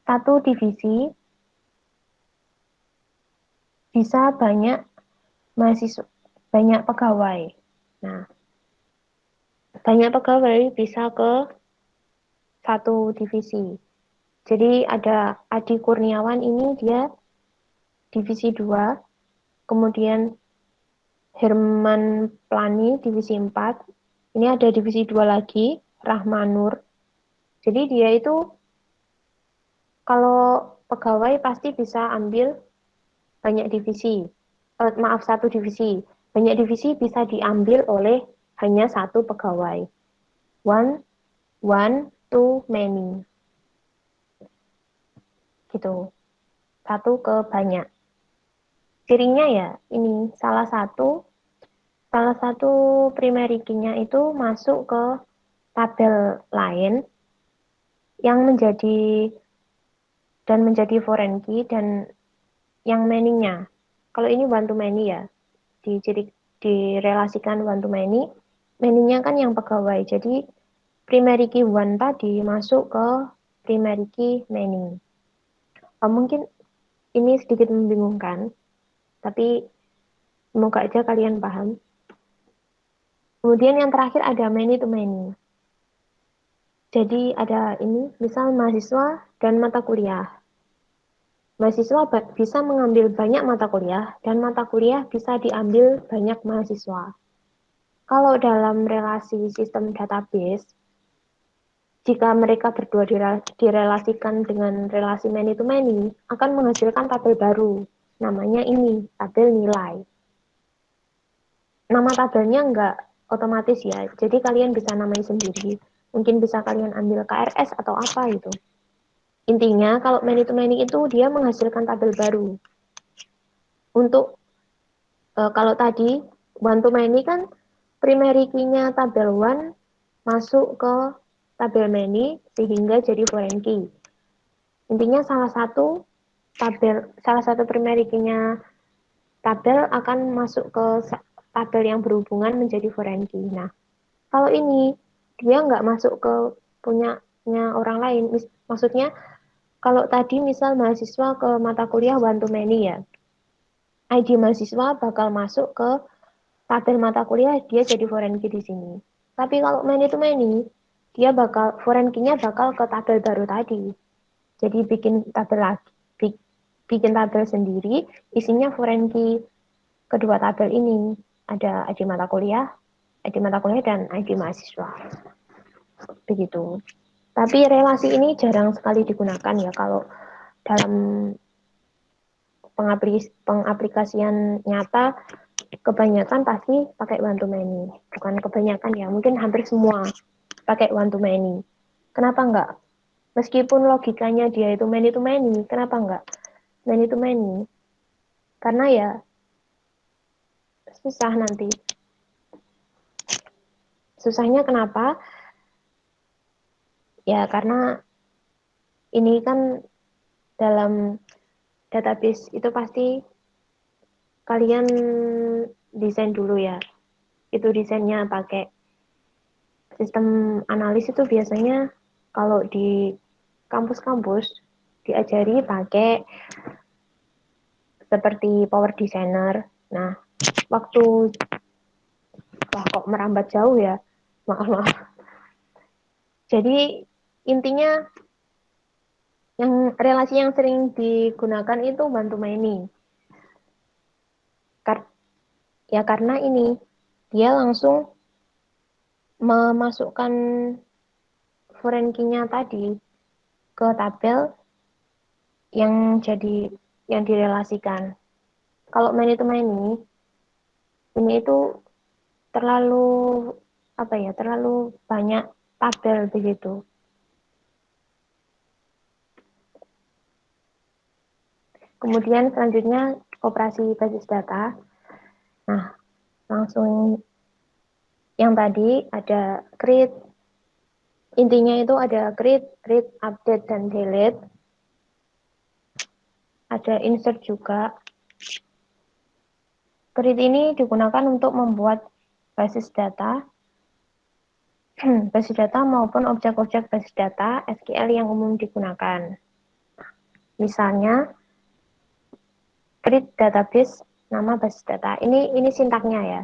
satu divisi bisa banyak mahasiswa, banyak pegawai. Nah, banyak pegawai bisa ke satu divisi. Jadi ada Adi Kurniawan ini dia divisi 2, kemudian Herman Plani divisi 4. Ini ada divisi 2 lagi, Rahmanur. Jadi dia itu kalau pegawai pasti bisa ambil banyak divisi. Satu divisi. Banyak divisi bisa diambil oleh hanya satu pegawai. One to many. Gitu. Satu ke banyak. Cirinya ya ini salah satu primary key-nya itu masuk ke tabel lain yang menjadi foreign key dan yang many-nya. Kalau ini one to many ya, direlasikan one to many, many-nya kan yang pegawai. Jadi primary key one tadi masuk ke primary key many. Mungkin ini sedikit membingungkan, tapi semoga aja kalian paham. Kemudian yang terakhir ada many to many. Jadi ada ini, misal mahasiswa dan mata kuliah. Mahasiswa bisa mengambil banyak mata kuliah, dan mata kuliah bisa diambil banyak mahasiswa. Kalau dalam relasi sistem database, jika mereka berdua direlasikan dengan relasi many to many, akan menghasilkan tabel baru. Namanya ini, tabel nilai. Nama tabelnya enggak otomatis ya, jadi kalian bisa namai sendiri. Mungkin bisa kalian ambil KRS atau apa gitu. Intinya kalau many to many itu dia menghasilkan tabel baru. Untuk kalau tadi one to many kan primary key-nya tabel one masuk ke tabel many sehingga jadi foreign key. Intinya salah satu primary key-nya tabel akan masuk ke tabel yang berhubungan menjadi foreign key. Nah, kalau ini dia nggak masuk ke punyanya orang lain. Maksudnya kalau tadi misal mahasiswa ke mata kuliah one to many ya, ID mahasiswa bakal masuk ke tabel mata kuliah, dia jadi foreign key di sini. Tapi kalau many to many, dia bakal foreign key-nya bakal ke tabel baru tadi. Jadi bikin tabel sendiri, isinya foreign key kedua tabel ini. Ada ID mata kuliah dan ID mahasiswa. Begitu. Tapi relasi ini jarang sekali digunakan ya kalau dalam pengaplikasian nyata, kebanyakan pasti pakai one to many. Bukan kebanyakan ya, mungkin hampir semua pakai one to many. Kenapa enggak? Meskipun logikanya dia itu many to many, kenapa enggak many to many? Karena ya susah nanti. Susahnya kenapa? Ya karena ini kan dalam database itu pasti kalian desain dulu ya. Itu desainnya pakai sistem analis itu biasanya kalau di kampus-kampus diajari pakai seperti Power Designer. Nah, waktu wah kok merambat jauh ya. Maaf, maaf. Jadi intinya yang relasi yang sering digunakan itu bantu mining. Ya karena ini dia langsung memasukkan foreign key-nya tadi ke tabel yang direlasikan. Kalau many to many ini itu terlalu terlalu banyak tabel begitu. Kemudian selanjutnya operasi basis data. Nah, langsung yang tadi ada create. Intinya itu ada create, read, update, dan delete. Ada insert juga. Create ini digunakan untuk membuat basis data, basis data maupun objek-objek basis data SQL yang umum digunakan. Misalnya, create database nama basis data. Ini sintaknya ya.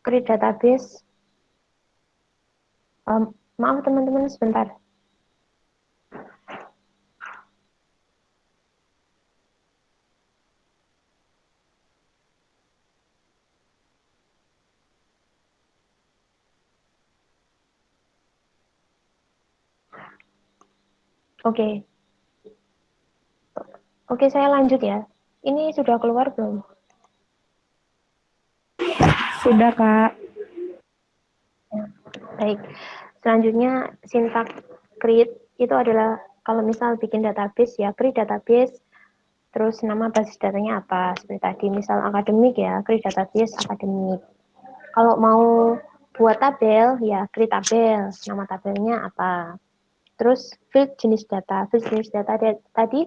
Create database. Maaf teman-teman sebentar. Oke. Oke, saya lanjut ya. Ini sudah keluar belum? Sudah, Kak. Baik. Selanjutnya sintak create itu adalah kalau misal bikin database ya create database, terus nama basis datanya apa seperti tadi misal akademik ya create database akademik. Kalau mau buat tabel ya create tabel, nama tabelnya apa. Terus field jenis data tadi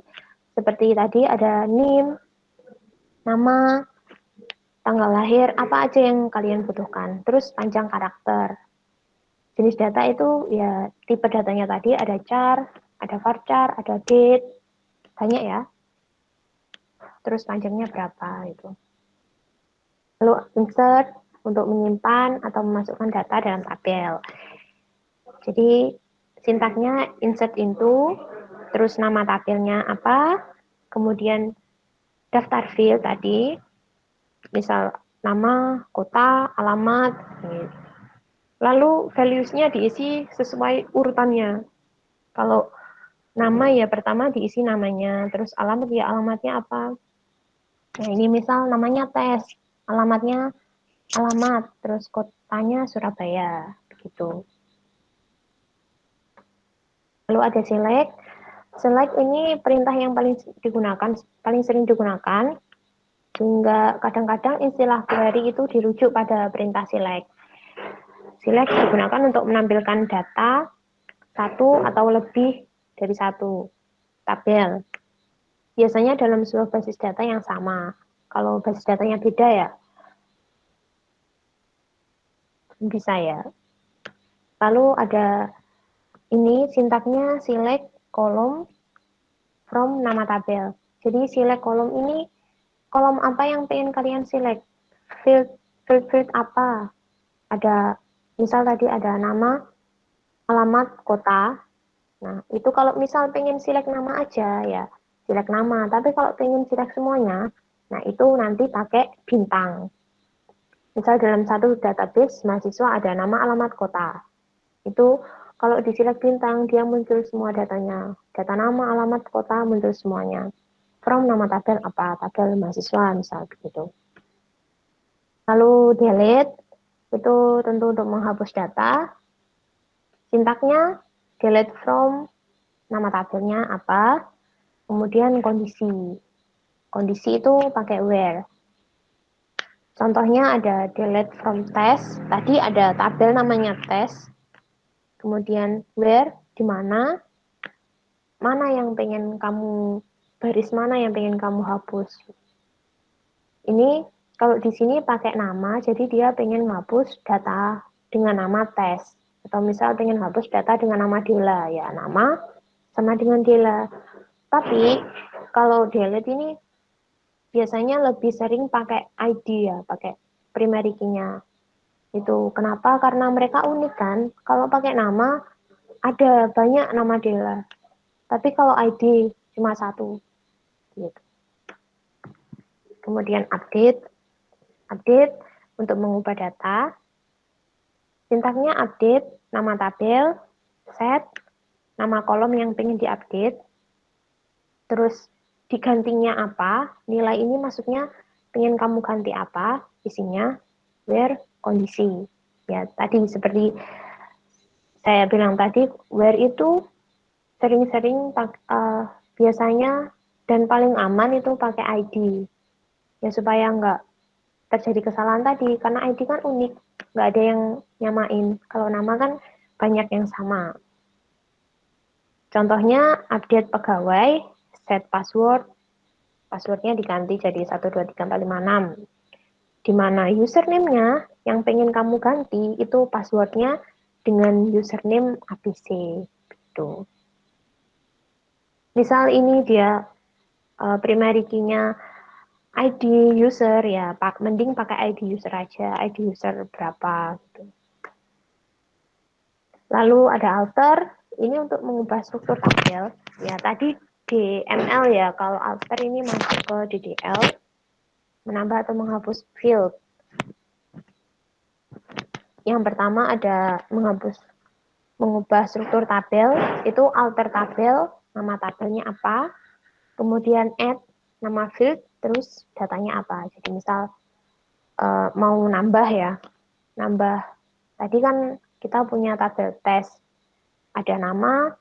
seperti tadi ada name, nama, tanggal lahir, apa aja yang kalian butuhkan. Terus panjang karakter. Jenis data itu ya tipe datanya tadi ada char, ada varchar, ada date, banyak ya. Terus panjangnya berapa itu. Lalu insert untuk menyimpan atau memasukkan data dalam tabel. Jadi sintaknya insert into, terus nama tabelnya apa, kemudian daftar field tadi, misal nama, kota, alamat, gitu. Lalu values-nya diisi sesuai urutannya. Kalau nama ya pertama diisi namanya, terus alamat ya alamatnya apa. Nah ini misal namanya tes, alamatnya alamat, terus kotanya Surabaya, begitu. Lalu ada select. Select ini perintah yang paling sering digunakan, sehingga kadang-kadang istilah query itu dirujuk pada perintah select. Select digunakan untuk menampilkan data satu atau lebih dari satu tabel. Biasanya dalam sebuah basis data yang sama. Kalau basis datanya beda ya, bisa ya. Lalu ada ini sintaknya select kolom from nama tabel. Jadi select kolom ini, kolom apa yang pengen kalian select? Field apa? Ada, misal tadi ada nama, alamat, kota. Nah, itu kalau misal pengen select nama aja ya, select nama. Tapi kalau pengen select semuanya, nah itu nanti pakai bintang. Misal dalam satu database mahasiswa ada nama, alamat, kota. Itu kalau di select bintang, dia muncul semua datanya. Data nama, alamat, kota muncul semuanya. From nama tabel apa? Tabel mahasiswa misal begitu. Lalu delete, itu tentu untuk menghapus data. Sintaknya delete from nama tabelnya apa, kemudian kondisi. Kondisi itu pakai where. Contohnya ada delete from test. Tadi ada tabel namanya test. Kemudian where, di mana yang pengen kamu, baris mana yang pengen kamu hapus. Ini kalau di sini pakai nama, jadi dia pengen hapus data dengan nama tes. Atau misal pengen hapus data dengan nama Dela, ya nama sama dengan Dela. Tapi kalau delete ini biasanya lebih sering pakai ID ya, pakai primary key-nya. Itu kenapa? Karena mereka unik kan. Kalau pakai nama ada banyak nama Dela. Tapi kalau ID cuma satu. Gitu. Kemudian update untuk mengubah data. Sintaknya update, nama tabel, set, nama kolom yang pengen diupdate, terus digantinya apa, nilai ini maksudnya pengen kamu ganti apa, isinya, where, kondisi. Ya, tadi seperti saya bilang tadi, where itu sering-sering biasanya dan paling aman itu pakai ID. Ya supaya nggak terjadi kesalahan tadi, karena ID kan unik, nggak ada yang nyamain. Kalau nama kan banyak yang sama. Contohnya update pegawai, set password, passwordnya diganti jadi 123456. Di mana username-nya yang pengen kamu ganti itu passwordnya dengan username ABC. Gitu. Misal ini dia primary key-nya ID user, ya mending pakai ID user aja, ID user berapa gitu. Lalu ada alter, ini untuk mengubah struktur tabel. Ya tadi DML ya, kalau alter ini masuk ke DDL, menambah atau menghapus field. Yang pertama ada mengubah struktur tabel, itu alter tabel, nama tabelnya apa, kemudian add nama field, terus datanya apa. Jadi misal mau nambah ya, nambah tadi kan kita punya tabel tes, ada nama,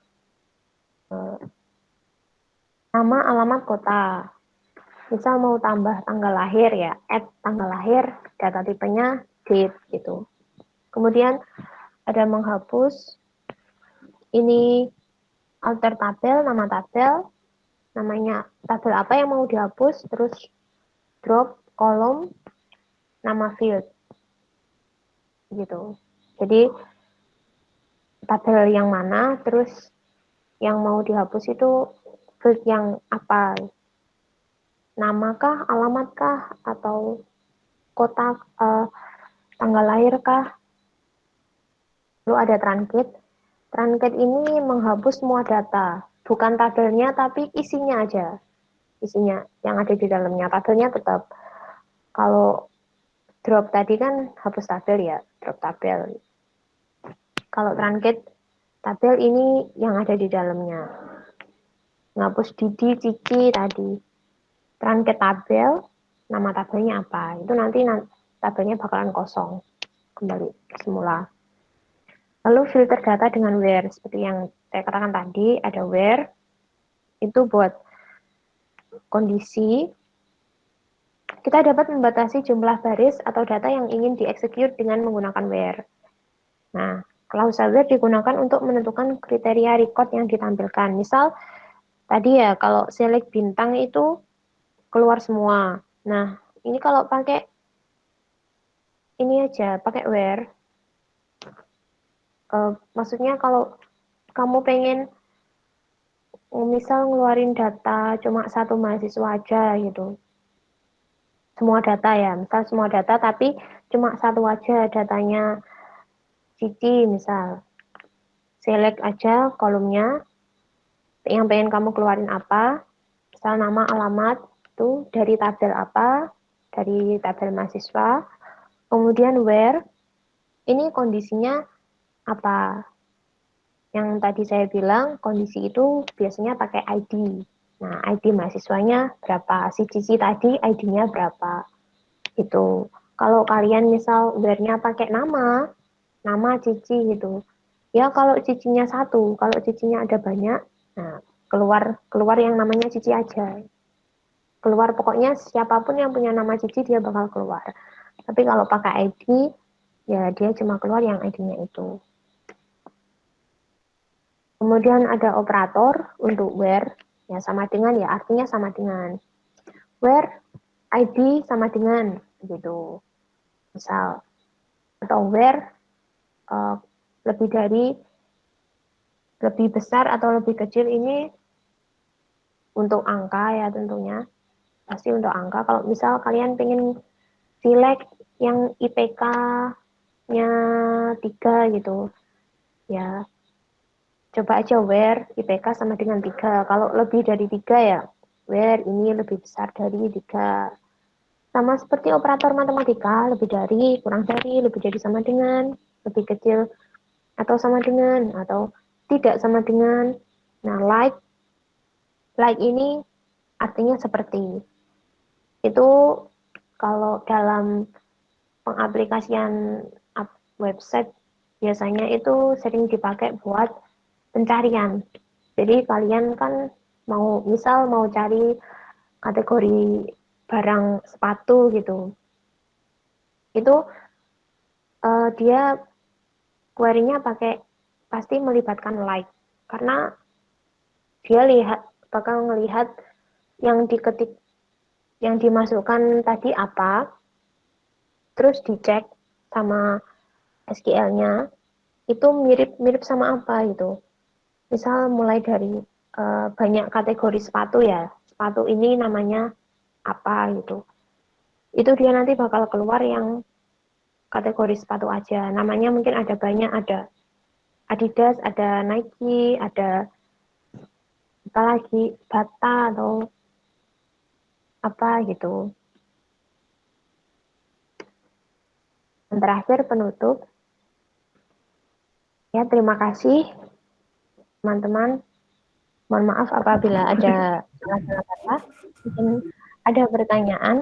alamat, kota. Misal mau tambah tanggal lahir ya, add tanggal lahir, data tipenya date gitu. Kemudian ada menghapus, ini alter tabel, nama tabel, namanya tabel apa yang mau dihapus, terus drop kolom, nama field gitu. Jadi tabel yang mana, terus yang mau dihapus itu field yang apa, namakah, alamatkah, atau kota, tanggal lahirkah. Lalu ada truncate. Truncate ini menghapus semua data, bukan tabelnya tapi isinya aja. Isinya yang ada di dalamnya, tabelnya tetap. Kalau drop tadi kan hapus tabel ya, drop tabel. Kalau truncate, tabel ini yang ada di dalamnya. Ngapus Didi, Cici tadi. Truncate tabel, nama tabelnya apa. Itu nanti tabelnya bakalan kosong. Kembali semula. Lalu filter data dengan where. Seperti yang saya katakan tadi, ada where. Itu buat kondisi. Kita dapat membatasi jumlah baris atau data yang ingin dieksekut dengan menggunakan where. Nah, klausa where digunakan untuk menentukan kriteria record yang ditampilkan. Misal, tadi ya, kalau select bintang itu keluar semua. Nah, ini kalau pakai ini aja, pakai where. Maksudnya kalau kamu pengen misal ngeluarin data cuma satu mahasiswa aja gitu. Semua data ya, misal semua data tapi cuma satu aja datanya Cici misal. Select aja kolomnya yang pengen kamu keluarin apa. Misal nama, alamat, itu dari tabel apa, dari tabel mahasiswa. Kemudian where, ini kondisinya apa. Yang tadi saya bilang, kondisi itu biasanya pakai ID. Nah, ID mahasiswanya berapa? Si Cici tadi ID-nya berapa? Gitu. Kalau kalian misal where-nya pakai nama Cici gitu. Ya kalau Cicinya satu, kalau Cicinya ada banyak, nah keluar yang namanya Cici aja. Keluar pokoknya siapapun yang punya nama Cici dia bakal keluar. Tapi kalau pakai ID, ya dia cuma keluar yang ID-nya itu. Kemudian ada operator untuk where, ya sama dengan, ya artinya sama dengan. Where ID sama dengan, gitu. Misal, atau where lebih dari, lebih besar atau lebih kecil ini untuk angka ya tentunya. Pasti untuk angka. Kalau misal kalian pengen select yang IPK-nya 3 gitu, ya coba aja where IPK sama dengan 3. Kalau lebih dari 3 ya where ini lebih besar dari 3. Sama seperti operator matematika, lebih dari, kurang dari, lebih dari sama dengan, lebih kecil atau sama dengan, atau tidak sama dengan. Nah, like ini artinya seperti. Itu kalau dalam pengaplikasian website biasanya itu sering dipakai buat pencarian. Jadi kalian kan misal mau cari kategori barang sepatu gitu. Itu dia query-nya pasti melibatkan like, karena dia bakal melihat yang diketik, yang dimasukkan tadi apa, terus dicek sama SQL-nya itu mirip sama apa gitu. Misal mulai dari banyak kategori sepatu ya, sepatu ini namanya apa gitu. Itu dia nanti bakal keluar yang kategori sepatu aja. Namanya mungkin ada banyak, ada Adidas, ada Nike, ada apa lagi, Bata atau apa gitu. Dan terakhir penutup. Ya, terima kasih teman-teman. Mohon maaf apabila ada salah-salah kata. Mungkin ada pertanyaan.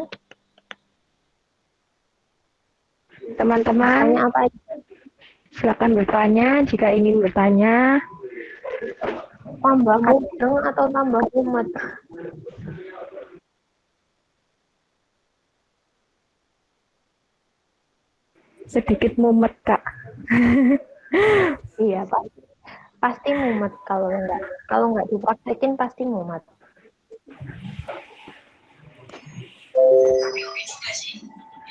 Teman-teman, Tanya apa aja? silakan bertanya jika ingin bertanya. Tambah mudeng atau tambah mumet? Sedikit mumet, Kak. Iya, Pak. Pasti mumet kalau nggak dipraktekin pasti mumet.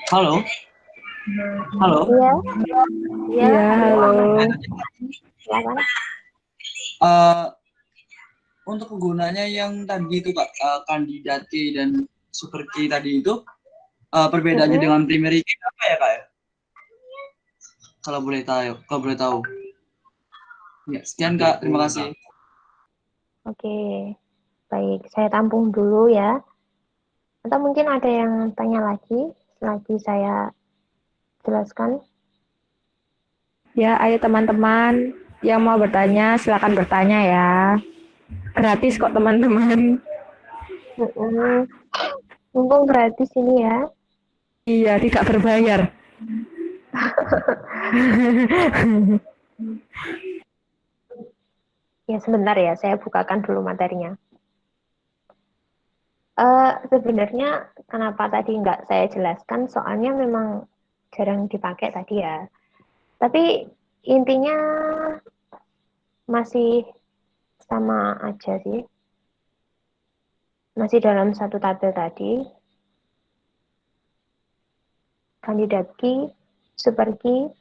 Halo, halo. Iya, Iya, halo. silakan. Untuk penggunanya yang tadi itu Kak, kandidat key dan super key tadi itu, perbedaannya dengan primary key apa ya Kak ya? Kalau boleh tahu. Ya, sekian Kak, terima kasih. Oke, baik. Saya tampung dulu ya. Atau mungkin ada yang tanya lagi saya jelaskan. Ya, ayo teman-teman yang mau bertanya, silakan bertanya ya. Gratis kok teman-teman. Mumpung gratis ini ya. Iya, tidak berbayar. Ya, sebentar ya, saya bukakan dulu materinya. Sebenarnya kenapa tadi nggak saya jelaskan, soalnya memang jarang dipakai tadi ya. Tapi intinya masih sama aja sih. Masih dalam satu tabel tadi. Kandidat key, super key.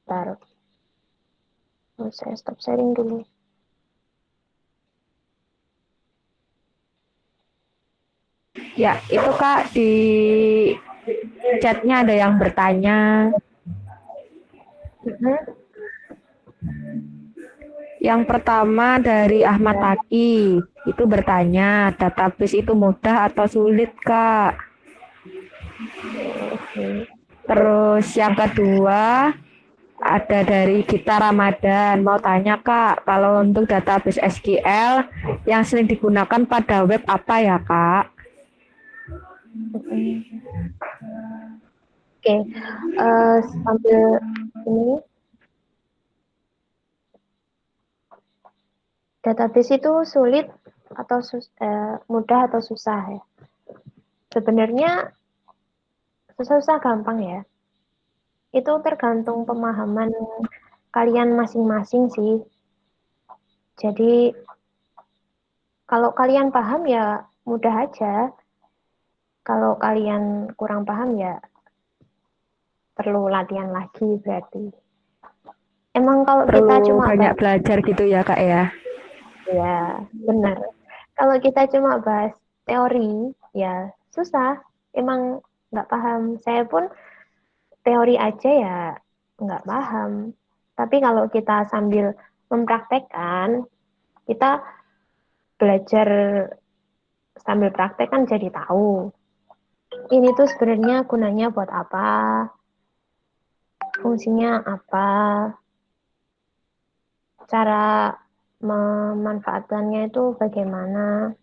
Taruh. Saya stop sharing dulu. Ya, itu Kak di chatnya ada yang bertanya. Yang pertama dari Ahmad Taki, itu bertanya, database itu mudah atau sulit, Kak? Terus yang kedua, ada dari Gita Ramadan, mau tanya Kak, kalau untuk database SQL yang sering digunakan pada web apa ya Kak? Oke, sambil ini, database itu sulit atau mudah atau susah ya? Sebenarnya susah-susah gampang ya. Itu tergantung pemahaman kalian masing-masing sih. Jadi kalau kalian paham ya mudah aja. Kalau kalian kurang paham ya perlu latihan lagi berarti. Emang kalau kita Perlu cuma banyak belajar gitu ya Kak ya. ya, benar. Kalau kita cuma bahas teori, ya susah. Emang nggak paham. Saya pun teori aja ya nggak paham. Tapi kalau kita sambil mempraktekkan, kita belajar sambil praktek kan jadi tahu. Ini tuh sebenarnya gunanya buat apa, fungsinya apa, cara memanfaatkannya itu bagaimana.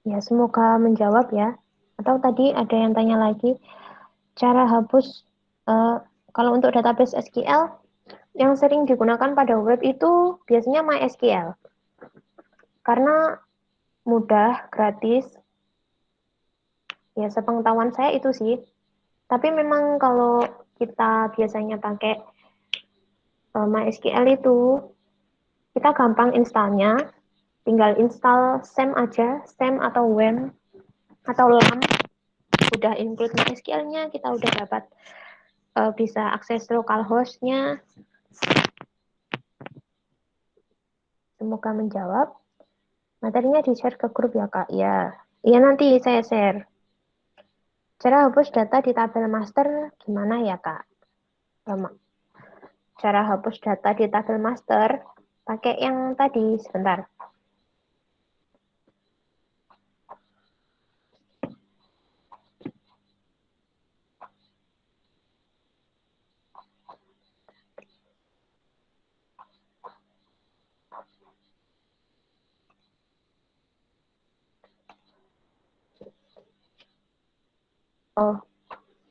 Ya, semoga menjawab ya. Atau tadi ada yang tanya lagi, cara hapus kalau untuk database SQL yang sering digunakan pada web itu biasanya MySQL. Karena mudah, gratis. Ya, sepengetahuan saya itu sih. Tapi memang kalau kita biasanya pakai MySQL itu, kita gampang installnya. Tinggal install SAM aja, SAM atau WAM atau LAMP. Udah include MySQL-nya, kita udah dapat bisa akses localhost-nya. Semoga menjawab. Materinya di-share ke grup ya, Kak? Ya, iya nanti saya share. Cara hapus data di tabel master gimana ya, Kak? Cara hapus data di tabel master, pakai yang tadi, sebentar. Oh,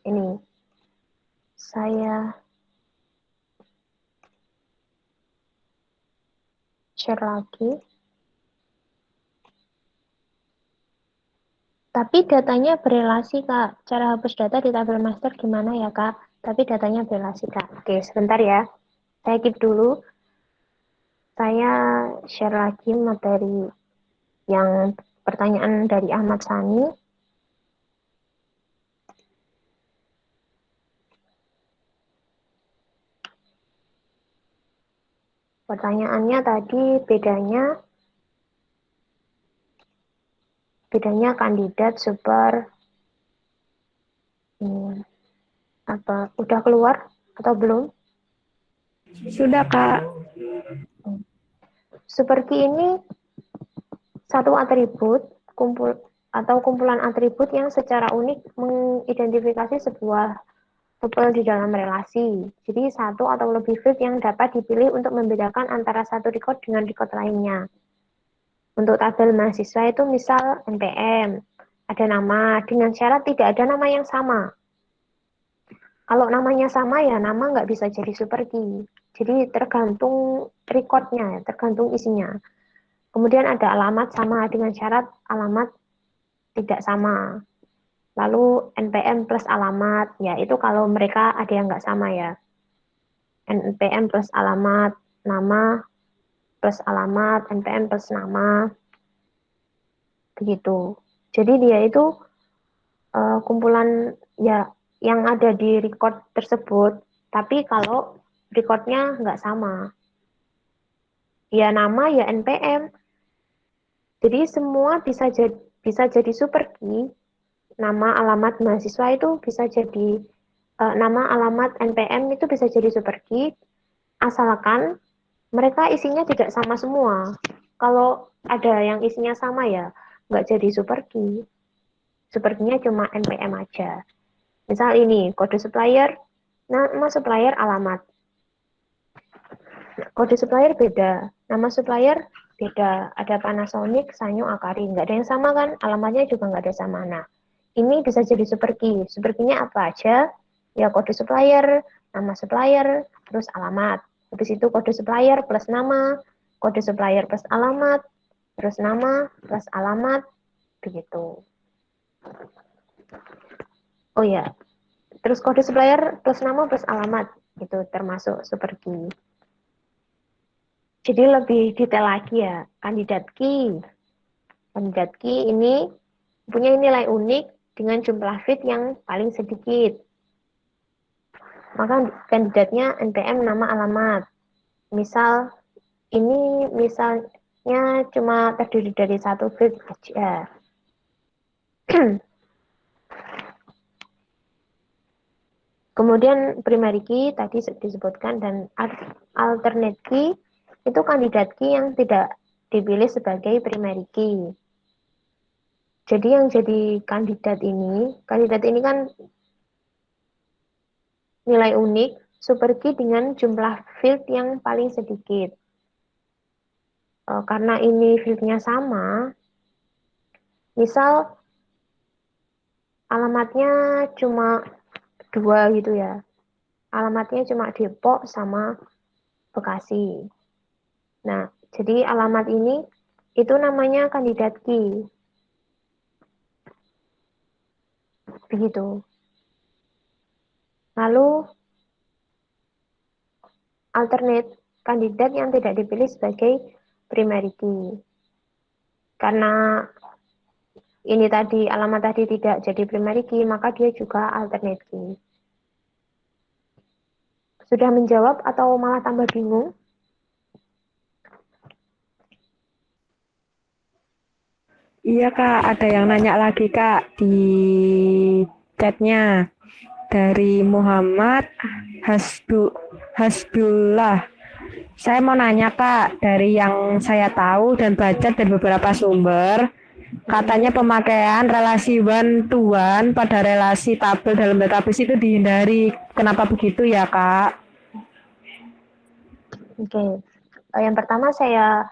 ini. Saya share lagi. Tapi datanya berelasi, Kak. Cara hapus data di tabel master gimana ya, Kak? Tapi datanya berelasi, Kak. Oke, sebentar ya. Saya keep dulu. Saya share lagi materi yang pertanyaan dari Ahmad Sani. Pertanyaannya tadi bedanya kandidat super apa udah keluar atau belum? Sudah Kak. Super key ini satu atribut kumpulan atribut yang secara unik mengidentifikasi sebuah tuple di dalam relasi. Jadi satu atau lebih field yang dapat dipilih untuk membedakan antara satu record dengan record lainnya. Untuk tabel mahasiswa itu misal NPM, ada nama dengan syarat tidak ada nama yang sama. Kalau namanya sama ya nama nggak bisa jadi super key. Jadi tergantung recordnya, tergantung isinya. Kemudian ada alamat sama dengan syarat alamat tidak sama. Lalu NPM plus alamat, ya itu kalau mereka ada yang nggak sama ya. NPM plus alamat, nama plus alamat, NPM plus nama, begitu. Jadi dia itu kumpulan ya yang ada di record tersebut, tapi kalau recordnya nggak sama. Ya nama ya NPM. Jadi semua bisa jadi super key. Nama alamat mahasiswa itu bisa jadi nama alamat NPM itu bisa jadi super key asalkan mereka isinya tidak sama semua. Kalau ada yang isinya sama ya nggak jadi super key. Super key-nya cuma NPM aja. Misal ini kode supplier, nama supplier alamat. Kode supplier beda, nama supplier beda. Ada Panasonic, Sanyo, Akari. Nggak ada yang sama kan? Alamatnya juga nggak ada sama. Nah, ini bisa jadi super key. Super key-nya apa aja? Ya kode supplier, nama supplier, terus alamat. Habis itu kode supplier plus nama, kode supplier plus alamat, terus nama plus alamat, begitu. Oh ya, terus kode supplier plus nama plus alamat itu termasuk super key. Jadi lebih detail lagi ya, kandidat key. Kandidat key ini punya nilai unik dengan jumlah fit yang paling sedikit. Maka kandidatnya NPM nama alamat. Misal ini misalnya cuma terdiri dari satu fit aja. Kemudian primary key tadi disebutkan dan alternate key itu kandidat key yang tidak dipilih sebagai primary key. Jadi yang jadi kandidat ini kan nilai unik super key dengan jumlah field yang paling sedikit. Karena ini fieldnya sama, misal alamatnya cuma 2 gitu ya. Alamatnya cuma Depok sama Bekasi. Nah, jadi alamat ini itu namanya kandidat key. Begitu. Lalu alternate kandidat yang tidak dipilih sebagai primary key. Karena ini tadi alamat tadi tidak jadi primary key, maka dia juga alternate key. Sudah menjawab atau malah tambah bingung? Iya Kak, ada yang nanya lagi Kak di chatnya dari Muhammad Hasbullah. Saya mau nanya Kak, dari yang saya tahu dan baca dari beberapa sumber, katanya pemakaian relasi one to one pada relasi tabel dalam database itu dihindari. Kenapa begitu ya Kak? Oke. Yang pertama saya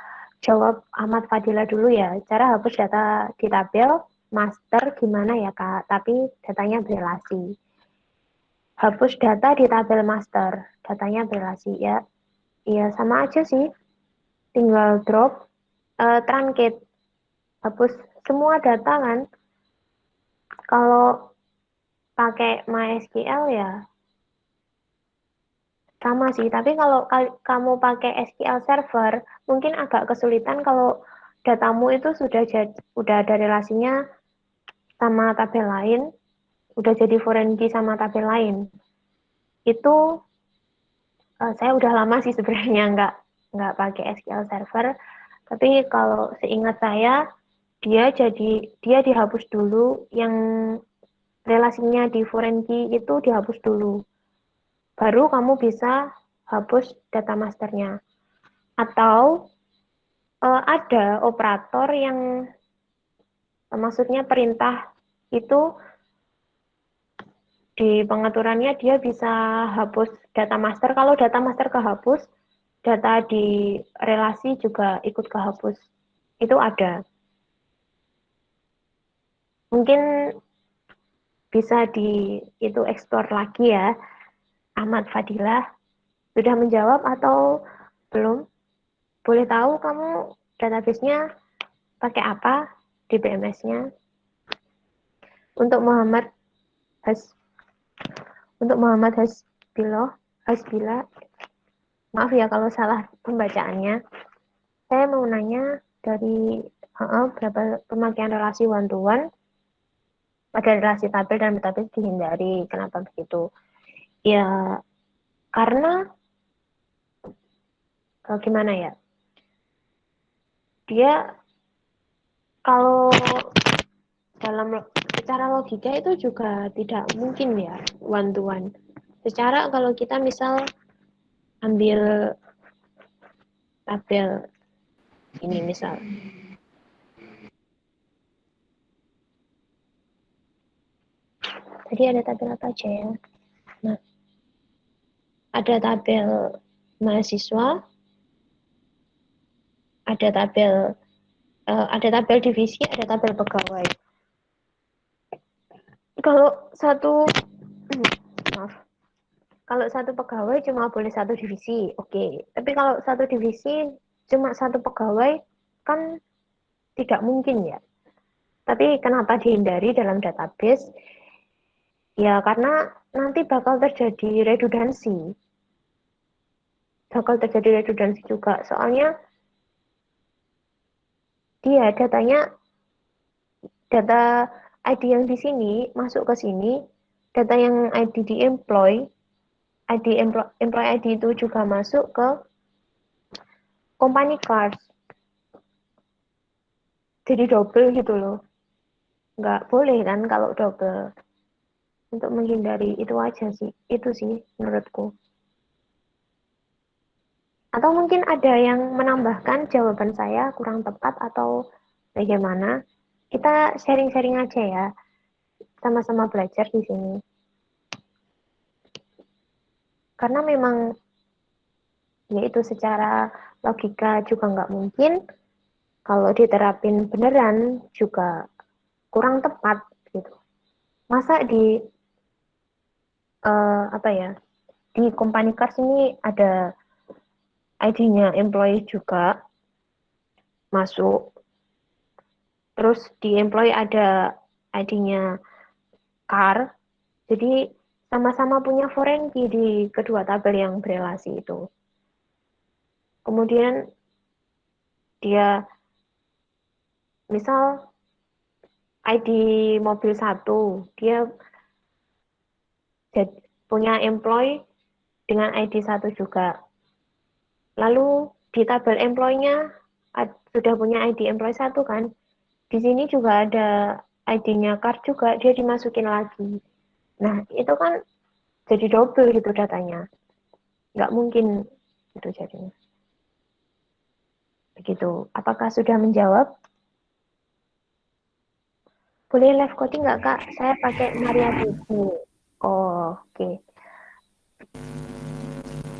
jawab Ahmad Fadila dulu ya. Cara hapus data di tabel master gimana ya Kak? Tapi datanya berelasi. Hapus data di tabel master, datanya berelasi ya. Iya sama aja sih. Tinggal drop truncate. Hapus semua data kan. Kalau pakai MySQL ya sama sih, tapi kalau kamu pakai SQL Server, mungkin agak kesulitan kalau datamu itu udah ada relasinya sama tabel lain, udah jadi foreign key sama tabel lain. Itu saya udah lama sih sebenarnya nggak pakai SQL Server, tapi kalau seingat saya dia dihapus dulu yang relasinya di foreign key itu dihapus dulu. Baru kamu bisa hapus data masternya. Atau ada operator yang maksudnya perintah itu di pengaturannya dia bisa hapus data master. Kalau data master kehapus, data di relasi juga ikut kehapus. Itu ada. Mungkin bisa itu explore lagi ya. Ahmad Fadilah sudah menjawab atau belum? Boleh tahu kamu database-nya pakai apa di BMS-nya? Untuk Muhammad Hasbila, maaf ya kalau salah pembacaannya. Saya mau nanya dari berapa pemakaian relasi one to one pada relasi tabel dan database dihindari. Kenapa begitu? Ya karena gimana ya? Dia kalau secara logika itu juga tidak mungkin ya one to one. Secara kalau kita misal ambil tabel ini misal tadi ada tabel apa aja ya? Nah, ada tabel mahasiswa, ada tabel divisi, ada tabel pegawai. Kalau kalau satu pegawai cuma boleh satu divisi, oke. Tapi kalau satu divisi cuma satu pegawai kan tidak mungkin ya. Tapi kenapa dihindari dalam database? Ya karena nanti bakal terjadi redundansi. Bakal terjadi redundansi juga. Soalnya dia data ID yang di sini masuk ke sini, data yang ID di employee ID itu juga masuk ke company cars. Jadi double gitu loh. Nggak boleh kan kalau double. Untuk menghindari itu aja sih. Itu sih menurutku. Atau mungkin ada yang menambahkan jawaban saya kurang tepat atau bagaimana. Kita sharing-sharing aja ya. Sama-sama belajar di sini. Karena memang yaitu secara logika juga nggak mungkin. Kalau diterapin beneran juga kurang tepat gitu. Masa di apa ya, di company cars ini ada ID-nya employee juga masuk, terus di employee ada ID-nya car, jadi sama-sama punya foreign key di kedua tabel yang berelasi itu. Kemudian dia misal ID mobil 1, dia punya employee dengan ID 1 juga. Lalu di tabel employee-nya sudah punya ID employee 1 kan. Di sini juga ada ID-nya card juga, dia dimasukin lagi. Nah, itu kan jadi double gitu datanya. Nggak mungkin itu jadinya. Begitu. Apakah sudah menjawab? Boleh live coding nggak, Kak? Saya pakai Maria Didi. Oh, oke.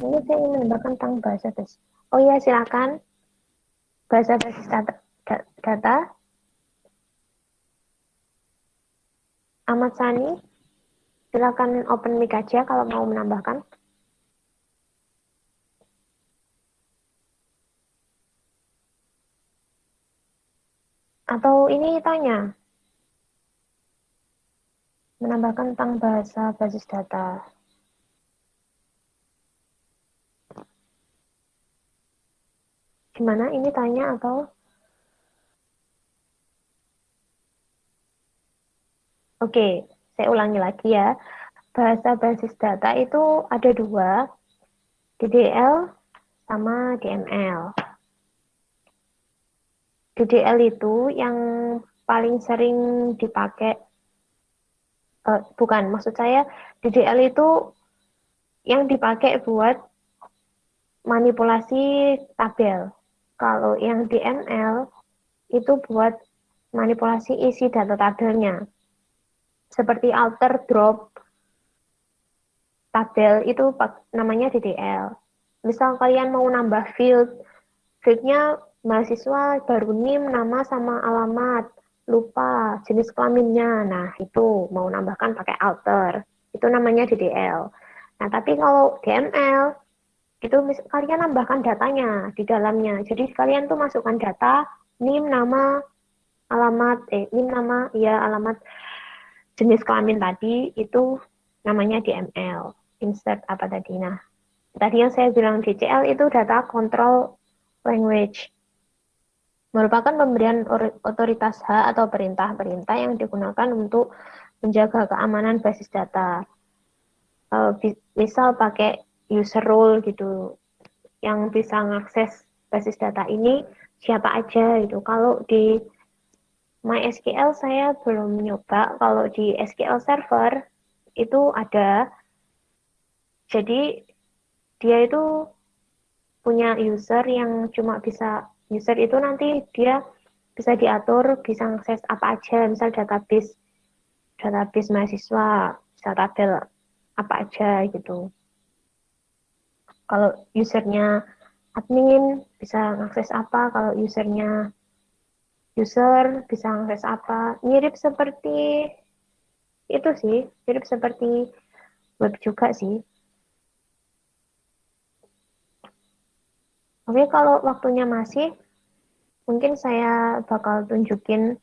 Ini saya ingin menambahkan tentang bahasa basis. Oh iya, silakan. Bahasa basis data. Ahmad Sani, silakan open mic aja kalau mau menambahkan. Atau ini tanya, menambahkan tentang bahasa basis data. Gimana ini tanya atau? Oke, saya ulangi lagi ya. Bahasa basis data itu ada dua, DDL sama DML. DDL itu yang paling sering dipakai, bukan, maksud saya DDL itu yang dipakai buat manipulasi tabel. Kalau yang DML itu buat manipulasi isi data tabelnya. Seperti alter, drop, tabel itu namanya DDL. Misal kalian mau nambah fieldnya mahasiswa baru NIM, nama sama alamat, lupa jenis kelaminnya. Nah, itu mau nambahkan pakai alter. Itu namanya DDL. Nah, tapi kalau DML, itu kalian nambahkan datanya di dalamnya. Jadi kalian tuh masukkan data, NIM, nama, alamat, NIM, nama, ya alamat, jenis kelamin tadi, itu namanya DML. Insert apa tadi? Nah, tadi yang saya bilang DCL itu data control language. Merupakan pemberian otoritas hak atau perintah-perintah yang digunakan untuk menjaga keamanan basis data. Misal pakai user role gitu, yang bisa mengakses basis data ini siapa aja itu. Kalau di MySQL saya belum nyoba, kalau di SQL Server itu ada. Jadi dia itu punya user yang cuma bisa, user itu nanti dia bisa diatur, bisa akses apa aja, misal database mahasiswa, bisa tabel apa aja gitu. Kalau usernya admin bisa akses apa, kalau usernya user bisa akses apa. Mirip seperti itu sih, mirip seperti web juga sih. Oke, kalau waktunya masih, mungkin saya bakal tunjukin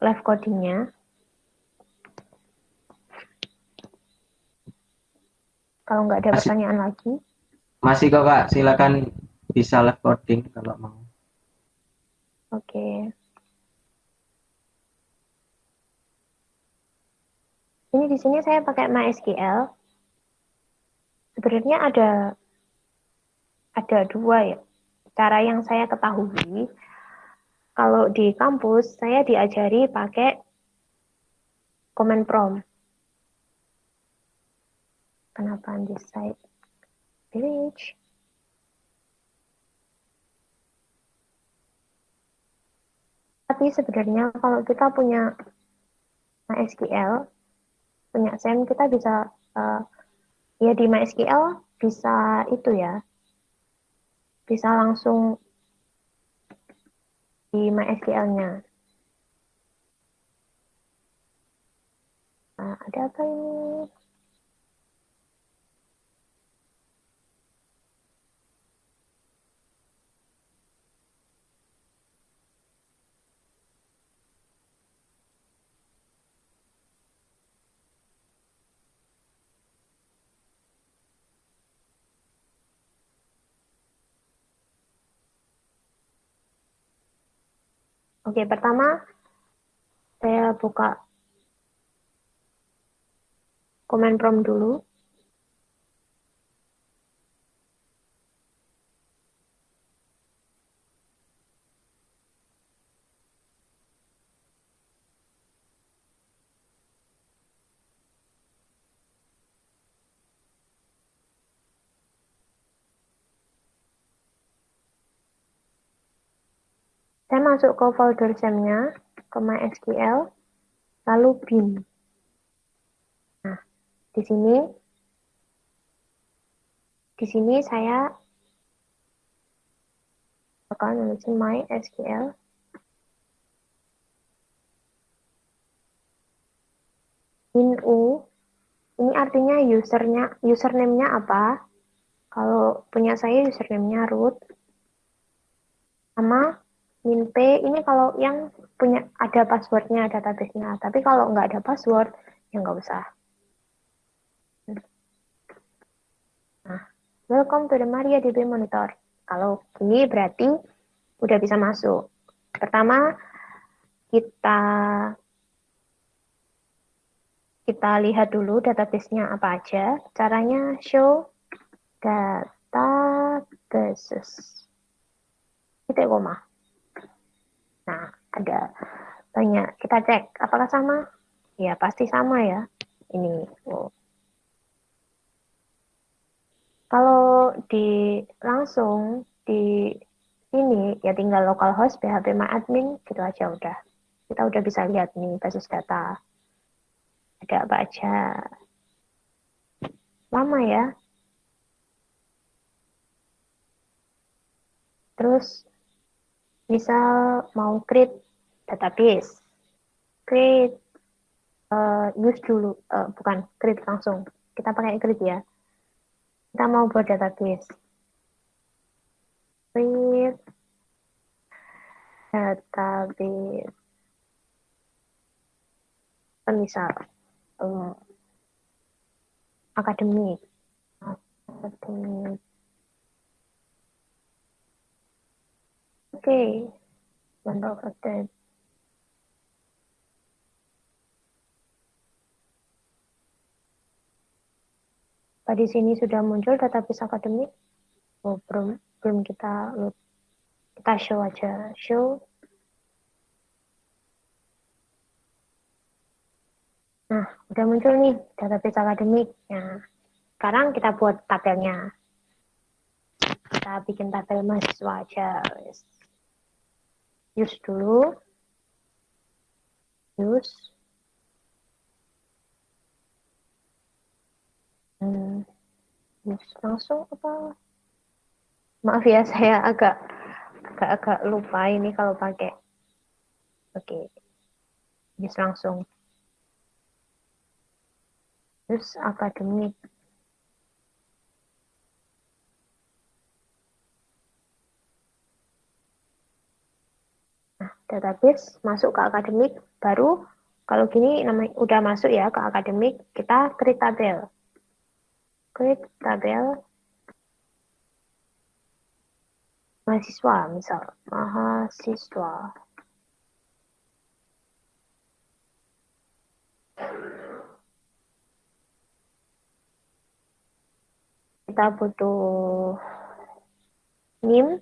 live codingnya. Kalau nggak ada Masih. pertanyaan lagi. Masih kok Kak, silakan bisa live coding kalau mau. Oke. Ini di sini saya pakai MySQL. Sebenarnya ada dua ya. Cara yang saya ketahui, kalau di kampus saya diajari pakai command prompt. Kenapa on this side page? Tapi sebenarnya kalau kita punya MySQL, punya SAM, kita bisa ya di MySQL bisa itu ya, bisa langsung di MySQL-nya. Nah, ada apa ini? Oke, pertama saya buka command prompt dulu. Saya masuk ke folder SAM-nya, ke MySQL, lalu bin. Nah, di sini saya bakal nulisin MySQL. Bin U, ini artinya username-nya apa? Kalau punya saya username-nya root. Sama min P, ini kalau yang punya ada passwordnya database-nya. Tapi kalau nggak ada password, ya nggak usah. Nah, welcome to the MariaDB Monitor. Kalau gini berarti udah bisa masuk. Pertama, kita lihat dulu database-nya apa aja. Caranya show databases. Titik koma. Nah, ada banyak. Kita cek apakah sama? Ya, pasti sama ya. Ini. Oh. Kalau langsung di ini ya tinggal localhost phpMyAdmin gitu aja udah. Kita udah bisa lihat nih basis data. Ada apa aja. Lama ya. Terus misal mau create database. Create use dulu, bukan create langsung. Kita pakai create ya. Kita mau buat database. Create database. Misal akademik. Oke, bentuk update. Di sini sudah muncul database akademik. Oh, belum kita load. Kita show aja. Show. Nah, udah muncul nih database akademik. Nah, sekarang kita buat tabelnya. Kita bikin tabel mahasiswa aja. Use dulu. Use. Use langsung apa? Maaf ya, saya agak lupa ini kalau pakai. Oke. Use langsung. Use akademik. database, masuk ke akademik, baru kalau gini namanya udah masuk ya ke akademik, kita create tabel. Create tabel mahasiswa, misal mahasiswa. Kita butuh NIM,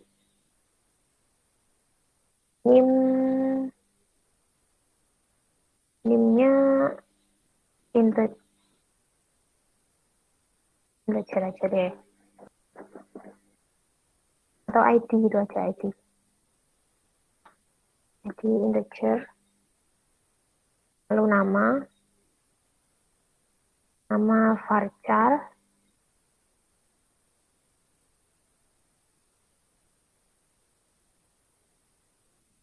NIM-nya integer aja deh. Atau ID gitu aja, ID integer. Lalu nama varchar,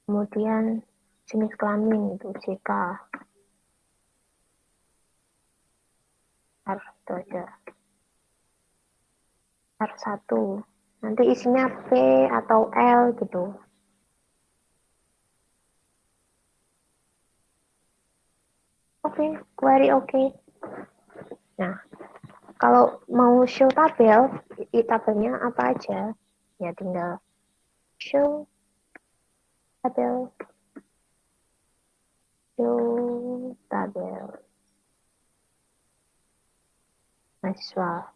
kemudian jenis kelamin itu JK, itu aja. R1, nanti isinya P atau L gitu. Oke, query oke. Nah, kalau mau show tabel, tabelnya apa aja? Ya tinggal show tabel. Show tabel. Mahasiswa.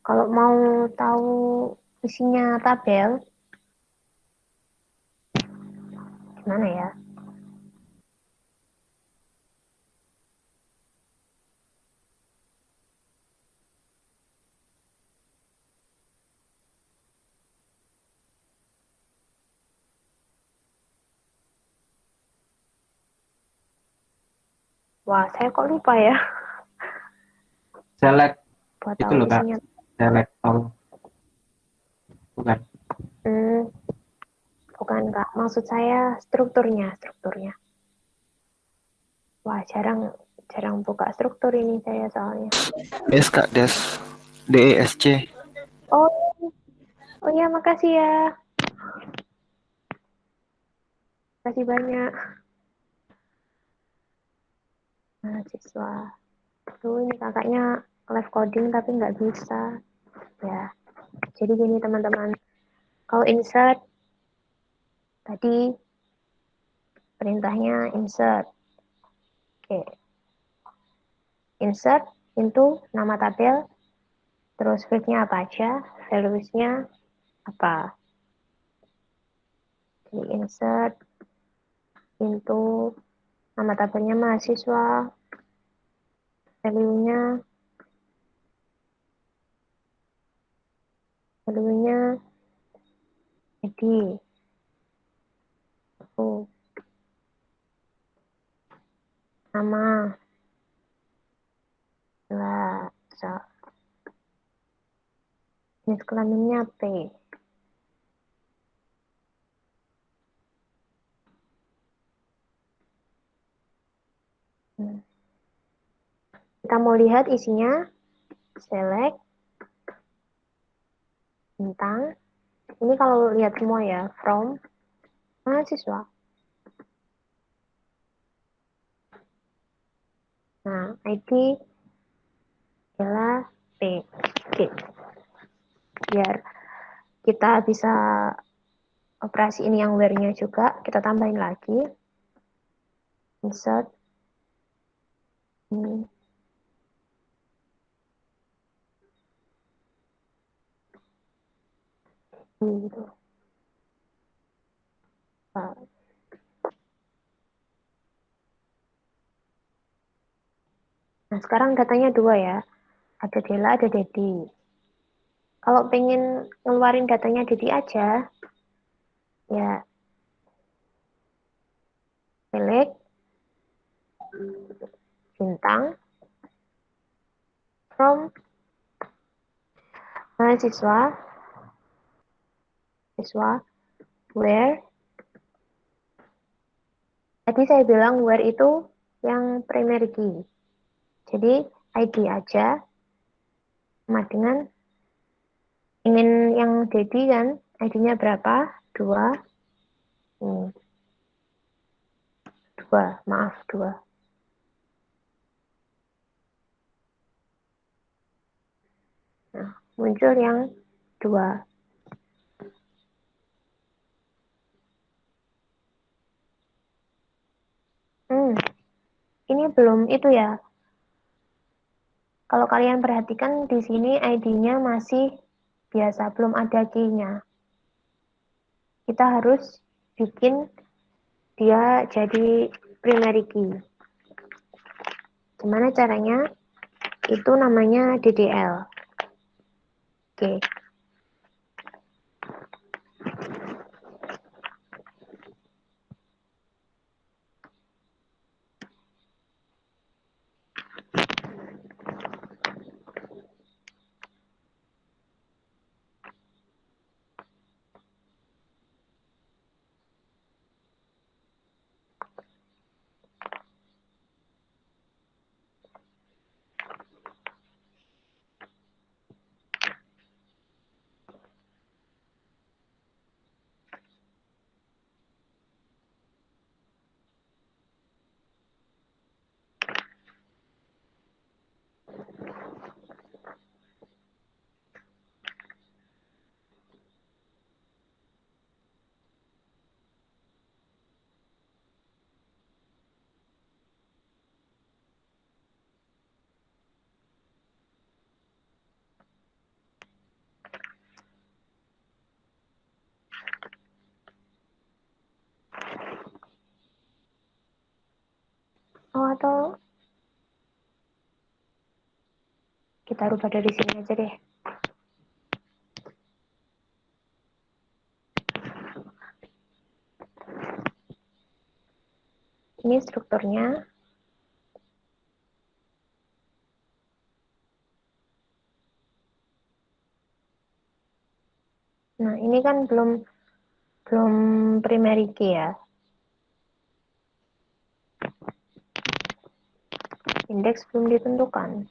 Kalau mau tahu isinya tabel, gimana ya? Wah, saya kok lupa ya. Select Buat itu tahu loh Kak. isinya. Select all. Bukan. Bukan Kak, maksud saya strukturnya. Wah, jarang buka struktur ini saya soalnya. Des Kak, Des. DESC. Oh, ya, makasih ya. Makasih banyak. Mahasiswa. Tuh, ini kakaknya live coding tapi nggak bisa. Ya, jadi gini teman-teman. Kalau insert, tadi perintahnya insert. Oke. Insert into nama tabel, terus field-nya apa aja, values-nya apa. Jadi insert into nama tabelnya mahasiswa, value-nya jadi nama jenis kelaminnya P. Kita mau lihat isinya, select, bintang. Ini kalau lihat semua ya, from mahasiswa. Nah, ID adalah P. Oke. Biar kita bisa operasi ini yang where-nya juga, kita tambahin lagi. Insert. Gitu. Nah, sekarang datanya dua ya. Ada Dela, ada Dedi. Kalau pengen ngeluarin datanya Dedi aja, ya select, bintang, from mahasiswa, where. Tadi saya bilang where itu yang primary key. Jadi ID aja, sama dengan ingin yang Dedi kan, ID-nya berapa? 2. dua, maaf, dua. Nah, muncul yang dua. Ini belum itu ya. Kalau kalian perhatikan di sini ID-nya masih biasa, belum ada key-nya. Kita harus bikin dia jadi primary key. Gimana caranya? Itu namanya DDL. Oke. Oh, atau kita rubah dari sini aja deh. Ini strukturnya. Nah, ini kan belum primary key ya. Indeks belum ditentukan.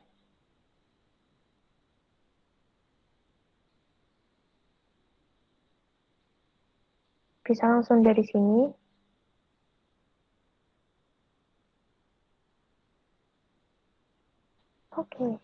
Bisa langsung dari sini. Oke.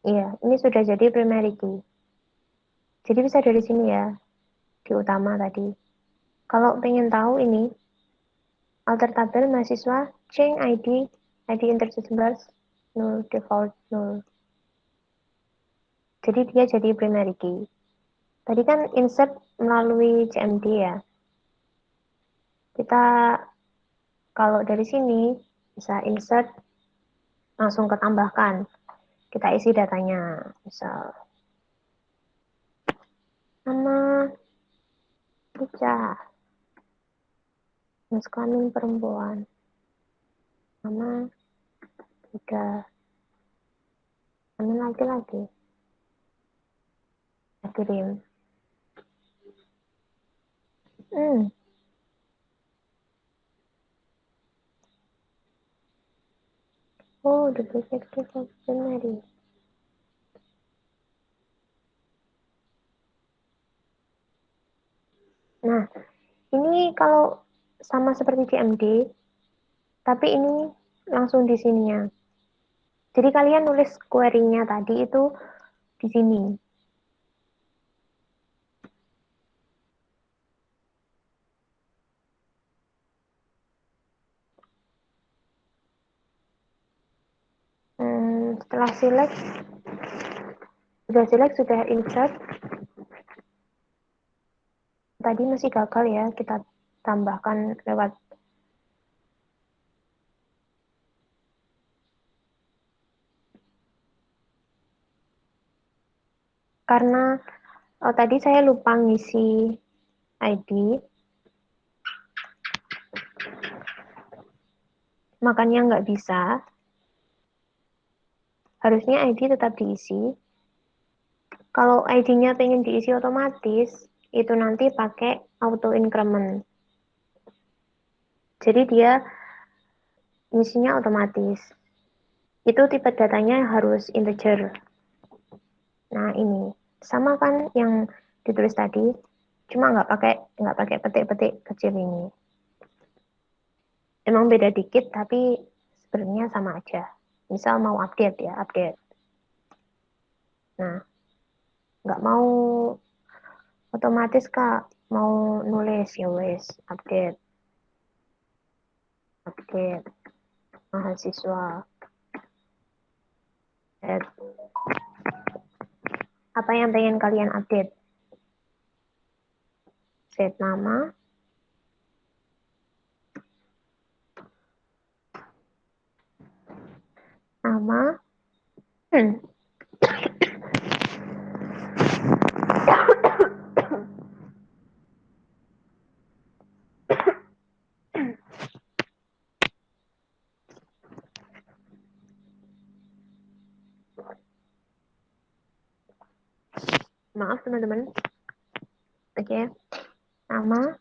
Iya, ini sudah jadi primary key. Jadi bisa dari sini ya, di utama tadi. Kalau pengen tahu ini, alter tabel mahasiswa, change ID integer 11, 0, default 0. Jadi dia jadi primary key. Tadi kan insert melalui CMD ya. Kita kalau dari sini bisa insert langsung ketambahkan. Kita isi datanya. Misal nama Ica, jenis kelamin perempuan, nama tiga, kelamin laki-laki. Kita kirim. Oh, duplicate primary. Nah, ini kalau sama seperti CMD, tapi ini langsung di sininya. Jadi kalian nulis query-nya tadi itu di sini. Setelah select, sudah insert. Tadi masih gagal ya, kita tambahkan lewat karena tadi saya lupa ngisi ID, makanya nggak bisa. Harusnya ID tetap diisi. Kalau ID-nya pengen diisi otomatis, itu nanti pakai auto increment. Jadi dia isinya otomatis. Itu tipe datanya harus integer. Nah ini sama kan yang ditulis tadi, cuma nggak pakai petik-petik kecil ini. Emang beda dikit tapi sebenarnya sama aja. Misal mau update ya, update. Nah, nggak mau otomatis Kak, mau nulis ya wes, update mahasiswa. Apa yang pengen kalian update? Set nama, hmm. Maaf teman-teman. Oke. Nama,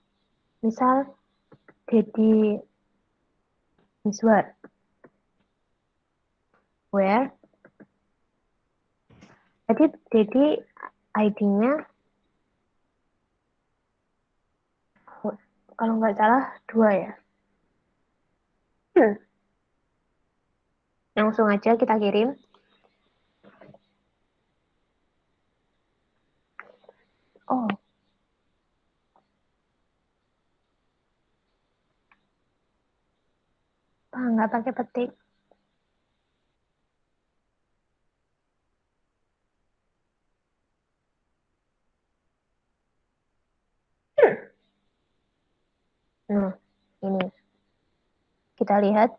misal Dedi Miswar. Where? Jadi ID-nya kalau nggak salah 2 ya. Langsung aja kita kirim. Oh. Nggak pakai petik. Nah, ini. Kita lihat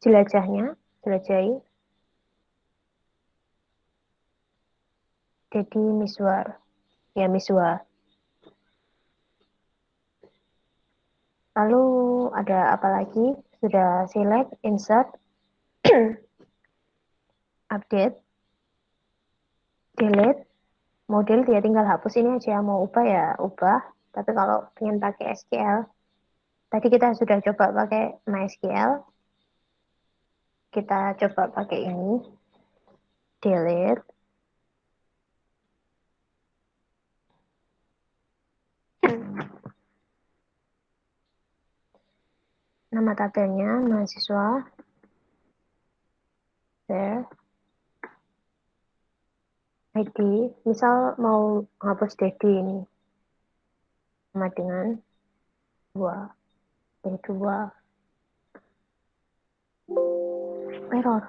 jelajahi. Dedi Miswar. Ya, Miswar. Lalu ada apa lagi? Sudah select, insert, update, delete. Model dia tinggal hapus ini aja. Mau ubah ya ubah. Tapi kalau ingin pakai SQL, tadi kita sudah coba pakai MySQL. Kita coba pakai ini. Delete. Nama tabelnya mahasiswa. There. ID. Misal mau hapus Dedi ini. Sama dengan 2. D2. Error.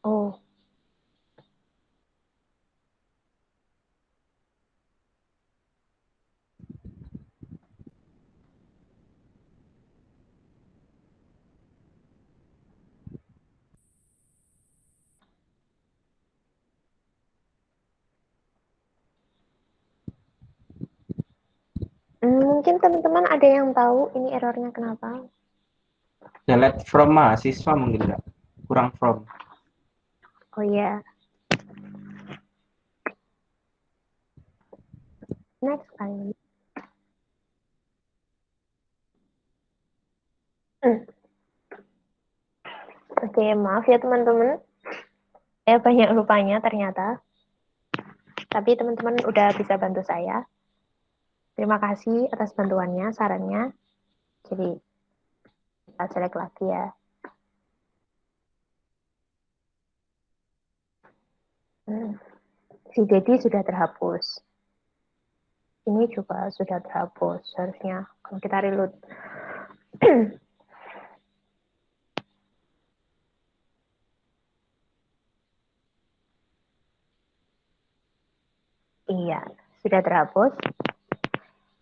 Oh. Mungkin teman-teman ada yang tahu ini errornya kenapa? Delete from mahasiswa mungkin enggak? Kurang from. Oh ya. Next kali. Oke, maaf ya teman-teman. Banyak lupanya ternyata. Tapi teman-teman udah bisa bantu saya. Terima kasih atas bantuannya, sarannya. Jadi, kita select lagi ya. Si Dedi sudah terhapus. Ini juga sudah terhapus, harusnya. Kalau kita reload. Iya, sudah terhapus.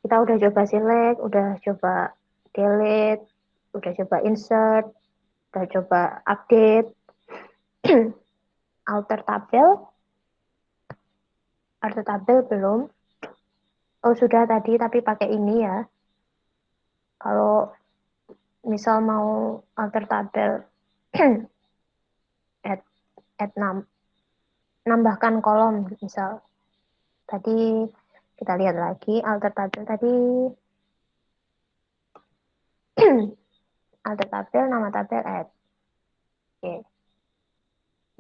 Kita udah coba select, udah coba delete, udah coba insert, udah coba update, alter tabel belum. Oh sudah tadi, tapi pakai ini ya. Kalau misal mau alter tabel, add, nambahkan kolom, misal. Tadi kita lihat lagi alter tabel tadi. Alter tabel, nama tabel, add. Oke.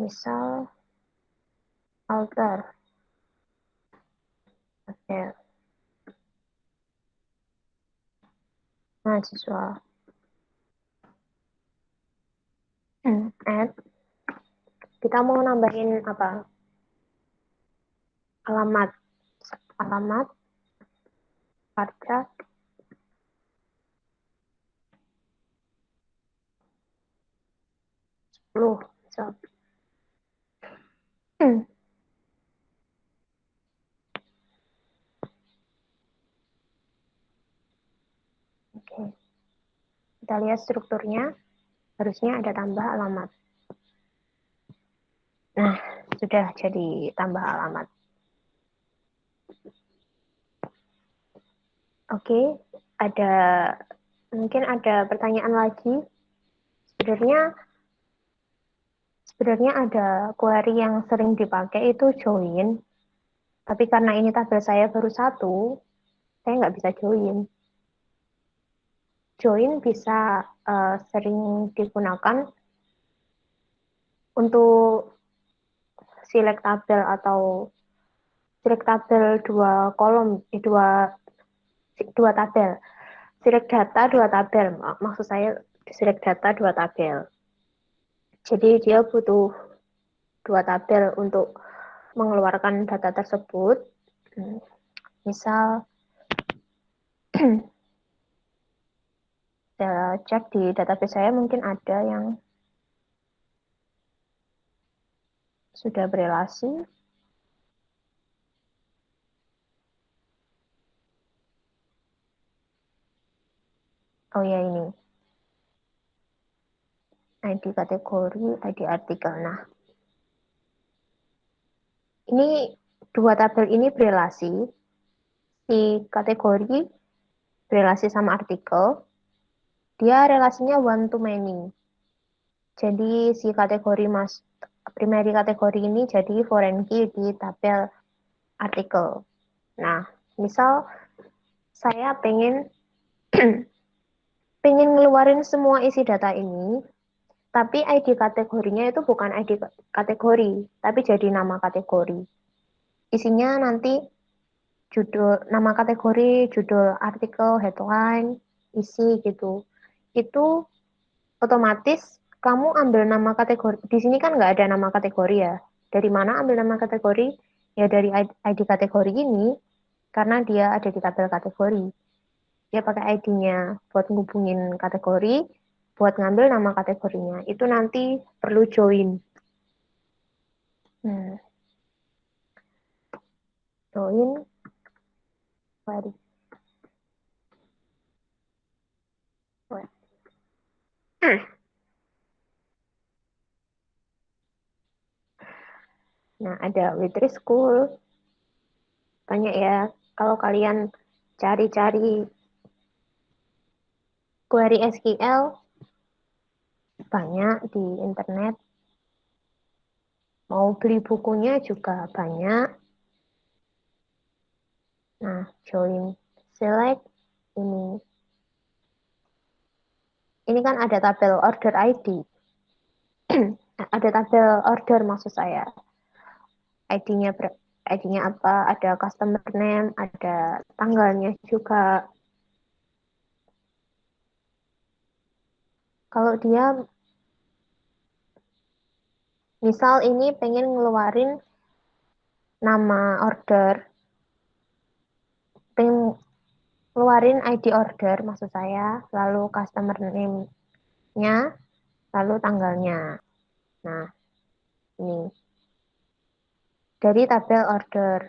Misal alter tabel mahasiswa. Add. Kita mau nambahin apa? Alamat, Arca, Loh, so. Oke. Kita lihat strukturnya, harusnya ada tambah alamat. Nah, sudah jadi tambah alamat. Oke, mungkin ada pertanyaan lagi. Sebenarnya ada query yang sering dipakai itu join, tapi karena ini tabel saya baru satu, saya nggak bisa join. Join bisa sering digunakan untuk select tabel atau select tabel dua kolom, dua tabel. Select data dua tabel, maksud saya select data dua tabel. Jadi dia butuh dua tabel untuk mengeluarkan data tersebut. Misal saya cek di database saya mungkin ada yang sudah berelasi. Oh ya ini. ID kategori, ID artikel. Nah, ini dua tabel ini berelasi. Si kategori berelasi sama artikel. Dia relasinya one to many. Jadi si primary kategori ini jadi foreign key di tabel artikel. Nah, misal saya pengen ngeluarin semua isi data ini, tapi ID kategorinya itu bukan ID kategori, tapi jadi nama kategori. Isinya nanti nama kategori, judul artikel, headline, isi gitu. Itu otomatis kamu ambil nama kategori. Di sini kan nggak ada nama kategori ya. Dari mana ambil nama kategori? Ya dari ID kategori ini, karena dia ada di tabel kategori. Dia pakai ID-nya buat ngubungin kategori, buat ngambil nama kategorinya. Itu nanti perlu join. Join query. Nah, ada Witri School. Banyak ya, kalau kalian cari-cari query SQL, banyak di internet. Mau beli bukunya juga banyak. Nah, join select ini. Ini kan ada tabel order ID. Ada tabel order maksud saya. ID-nya apa? Ada customer name, ada tanggalnya juga. Kalau dia misal ini pengen ngeluarin nama order, pengen ngeluarin ID order maksud saya, lalu customer name-nya, lalu tanggalnya. Nah, ini. Dari tabel order.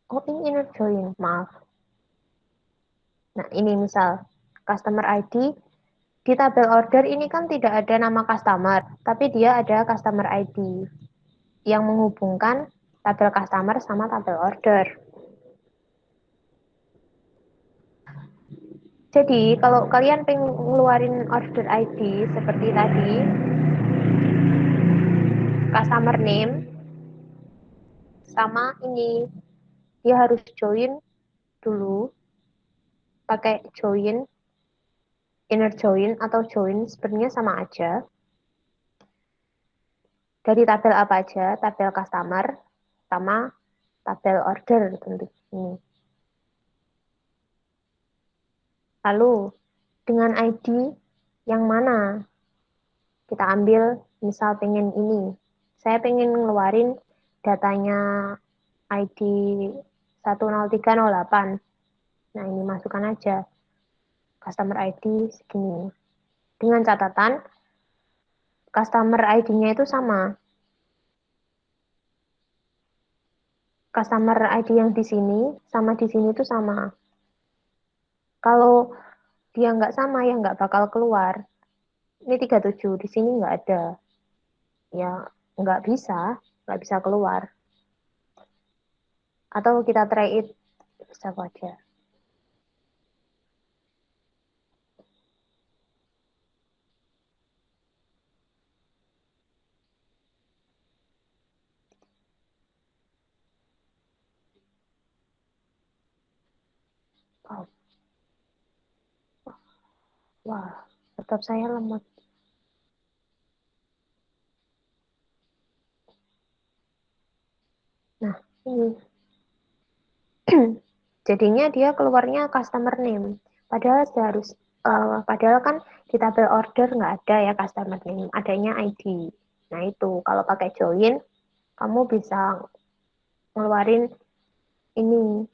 Oh, ini inner join, maaf. Nah, ini misal customer ID di tabel order ini kan tidak ada nama customer, tapi dia ada customer ID yang menghubungkan tabel customer sama tabel order. Jadi, kalau kalian pengen ngeluarin order ID seperti tadi, customer name sama ini, dia harus join dulu pakai join, inner join atau join sebenarnya sama aja. Dari tabel apa aja? Tabel customer sama tabel order tentu ini. Lalu dengan ID yang mana? Kita ambil misal pengen ini. Saya pengen ngeluarin datanya ID 10308. Nah, ini masukkan aja customer ID segini. Dengan catatan customer ID-nya itu sama. Customer ID yang di sini sama di sini itu sama. Kalau dia nggak sama, ya nggak bakal keluar. Ini 37, di sini nggak ada. Ya, nggak bisa keluar. Atau kita try it, bisa aja. Oh. Wah, laptop saya lemot. Nah, ini. Jadinya dia keluarnya customer name. Padahal kan di tabel order nggak ada ya customer name, adanya ID. Nah itu kalau pakai join, kamu bisa ngeluarin ini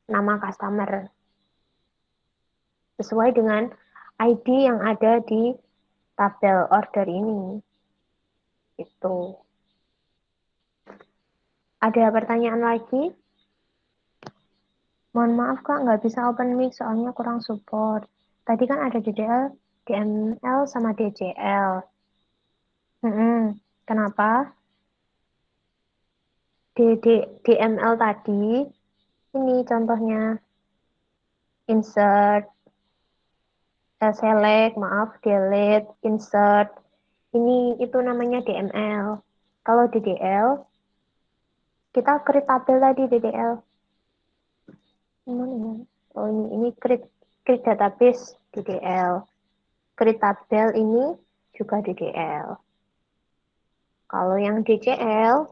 nama customer sesuai dengan ID yang ada di tabel order ini. Itu. Ada pertanyaan lagi? Mohon maaf Kak, nggak bisa open mic soalnya kurang support. Tadi kan ada DDL, DML, sama DJL. Kenapa? DML tadi, ini contohnya, insert, select, maaf, delete, insert. Ini itu namanya DML. Kalau DDL, kita create tabel tadi DDL. Oh ini create database DDL. Create tabel ini juga DDL. Kalau yang DCL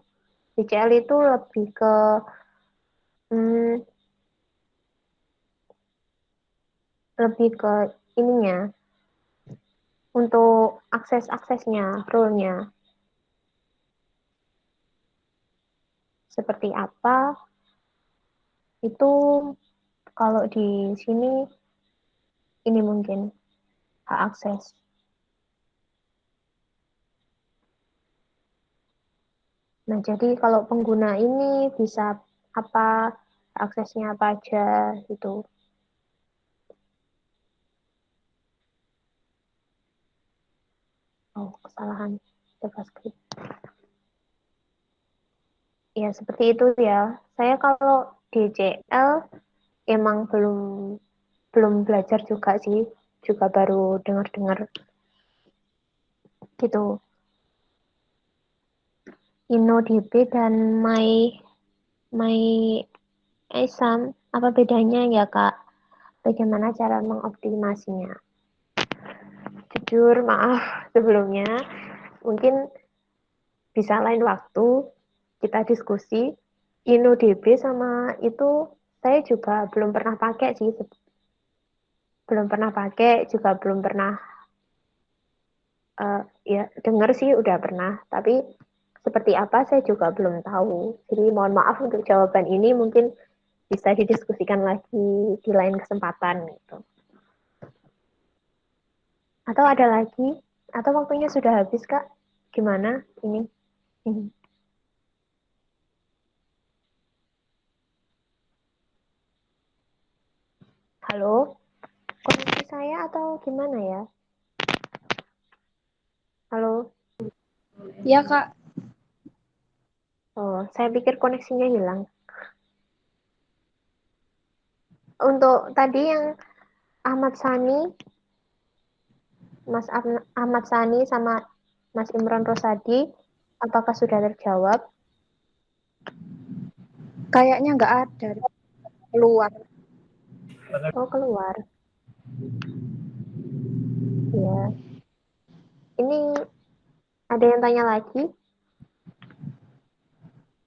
itu lebih ke ininya, untuk aksesnya, role-nya. Seperti apa? Itu kalau di sini ini mungkin hak akses. Nah, jadi kalau pengguna ini bisa apa, aksesnya apa aja gitu. Oh, kesalahan JavaScript. Ya, seperti itu ya. Saya kalau DCL emang belum belajar juga sih, juga baru dengar-dengar gitu. InnoDB dan MyISAM, apa bedanya ya Kak? Bagaimana cara mengoptimasinya? Jujur, maaf sebelumnya, mungkin bisa lain waktu kita diskusi. InnoDB sama itu saya juga belum pernah pakai sih, juga belum pernah ya dengar sih udah pernah, tapi seperti apa saya juga belum tahu. Jadi mohon maaf untuk jawaban ini, mungkin bisa didiskusikan lagi di lain kesempatan gitu. Atau ada lagi? Atau waktunya sudah habis Kak? Gimana ini? Halo? Koneksi saya atau gimana ya? Halo? Ya, Kak. Oh, saya pikir koneksinya hilang. Untuk tadi yang Ahmad Sani, Ahmad Sani sama Mas Imron Rosadi, apakah sudah terjawab? Kayaknya nggak ada. Keluar. Oh, keluar. Ya. Ini ada yang tanya lagi?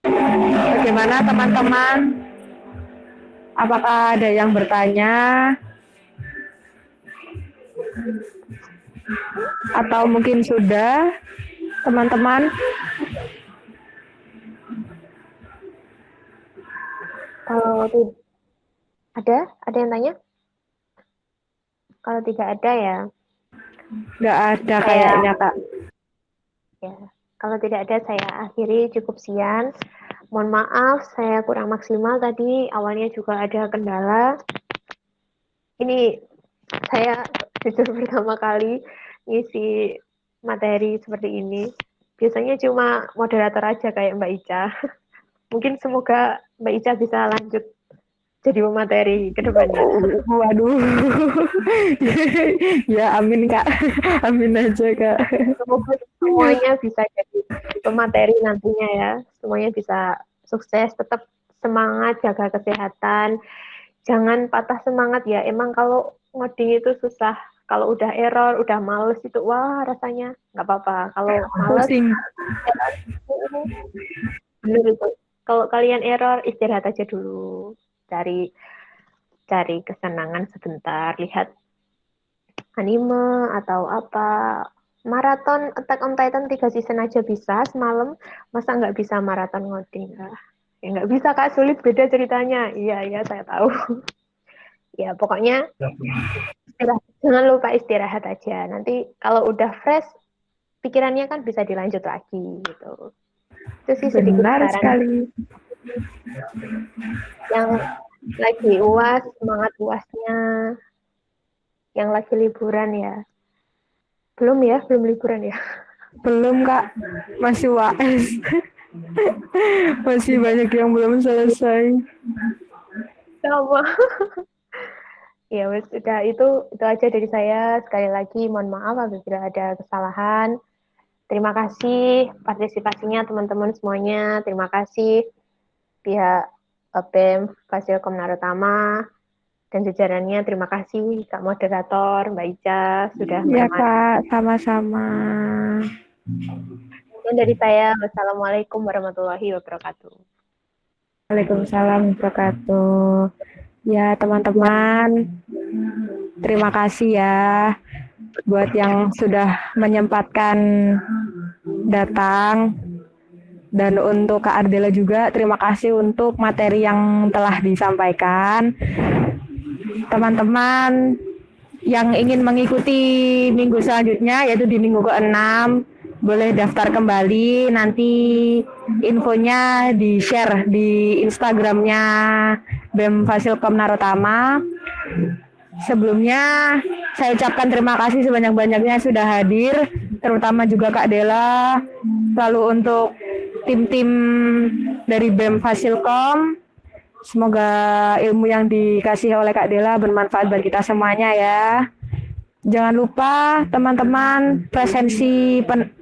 Bagaimana teman-teman? Apakah ada yang bertanya? Atau mungkin sudah, teman-teman? Kalau ada yang tanya? Kalau tidak ada ya, Nggak ada kayaknya, Kak. ya. Kalau tidak ada saya akhiri cukup sekian. Mohon maaf saya kurang maksimal tadi, awalnya juga ada kendala. Ini saya jujur pertama kali ngisi materi seperti ini. Biasanya cuma moderator aja kayak Mbak Ica. Mungkin semoga Mbak Ica bisa lanjut jadi pemateri ke depannya. Waduh. Ya, amin, Kak. Amin aja, Kak. Semoga semuanya bisa jadi pemateri nantinya ya. Semuanya bisa sukses, tetap semangat, jaga kesehatan. Jangan patah semangat ya. Emang kalau ngoding itu susah. Kalau udah error, udah males itu, wah rasanya nggak apa-apa. Kalau males, Pusing. bener itu. Kalau kalian error, istirahat aja dulu. Cari kesenangan sebentar. Lihat anime atau apa. Maraton Attack on Titan 3 season aja bisa semalam. Masa nggak bisa maraton ngoding? Ya nggak bisa, Kak. Sulit, beda ceritanya. Iya, saya tahu. Ya, pokoknya istirahat. Jangan lupa istirahat aja. Nanti kalau udah fresh, pikirannya kan bisa dilanjut lagi gitu. Itu sih sedikit Benar saran. sekali. Yang lagi UAS, semangat UASnya. Yang lagi liburan ya. Belum liburan ya. Belum, Kak. Masih UAS. Masih banyak yang belum selesai. Sama. Ya wes, udah itu aja dari saya. Sekali lagi mohon maaf apabila ada kesalahan. Terima kasih partisipasinya teman-teman semuanya. Terima kasih pihak BEM Fasilkom Narutama dan jajarannya. Terima kasih Kak Moderator, Mbak Ica sudah Ya, menemani. Kak. Sama-sama. Dan dari saya, wassalamualaikum warahmatullahi wabarakatuh. Waalaikumsalam warahmatullahi wabarakatuh. Ya, teman-teman, terima kasih ya buat yang sudah menyempatkan datang. Dan untuk Kak Ardela juga, terima kasih untuk materi yang telah disampaikan. Teman-teman yang ingin mengikuti minggu selanjutnya, yaitu di minggu ke-6, boleh daftar kembali. Nanti infonya di-share di Instagramnya BEM Fasilkom Narutama. Sebelumnya saya ucapkan terima kasih sebanyak-banyaknya sudah hadir, terutama juga Kak Dela. Lalu untuk tim-tim dari BEM Fasilkom, semoga ilmu yang dikasih oleh Kak Dela bermanfaat bagi kita semuanya ya. Jangan lupa teman-teman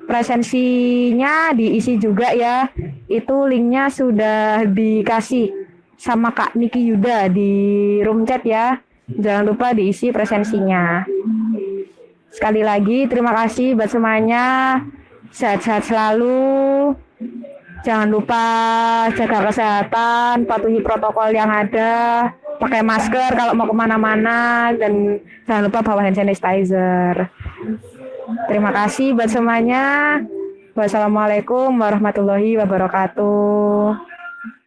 presensinya diisi juga ya. Itu linknya sudah dikasih sama Kak Niki Yuda di room chat ya. Jangan lupa diisi presensinya. Sekali lagi terima kasih buat semuanya. Sehat-sehat selalu. Jangan lupa jaga kesehatan, patuhi protokol yang ada, pakai masker kalau mau kemana-mana, dan jangan lupa bawa hand sanitizer. Terima kasih buat semuanya. Wassalamualaikum warahmatullahi wabarakatuh.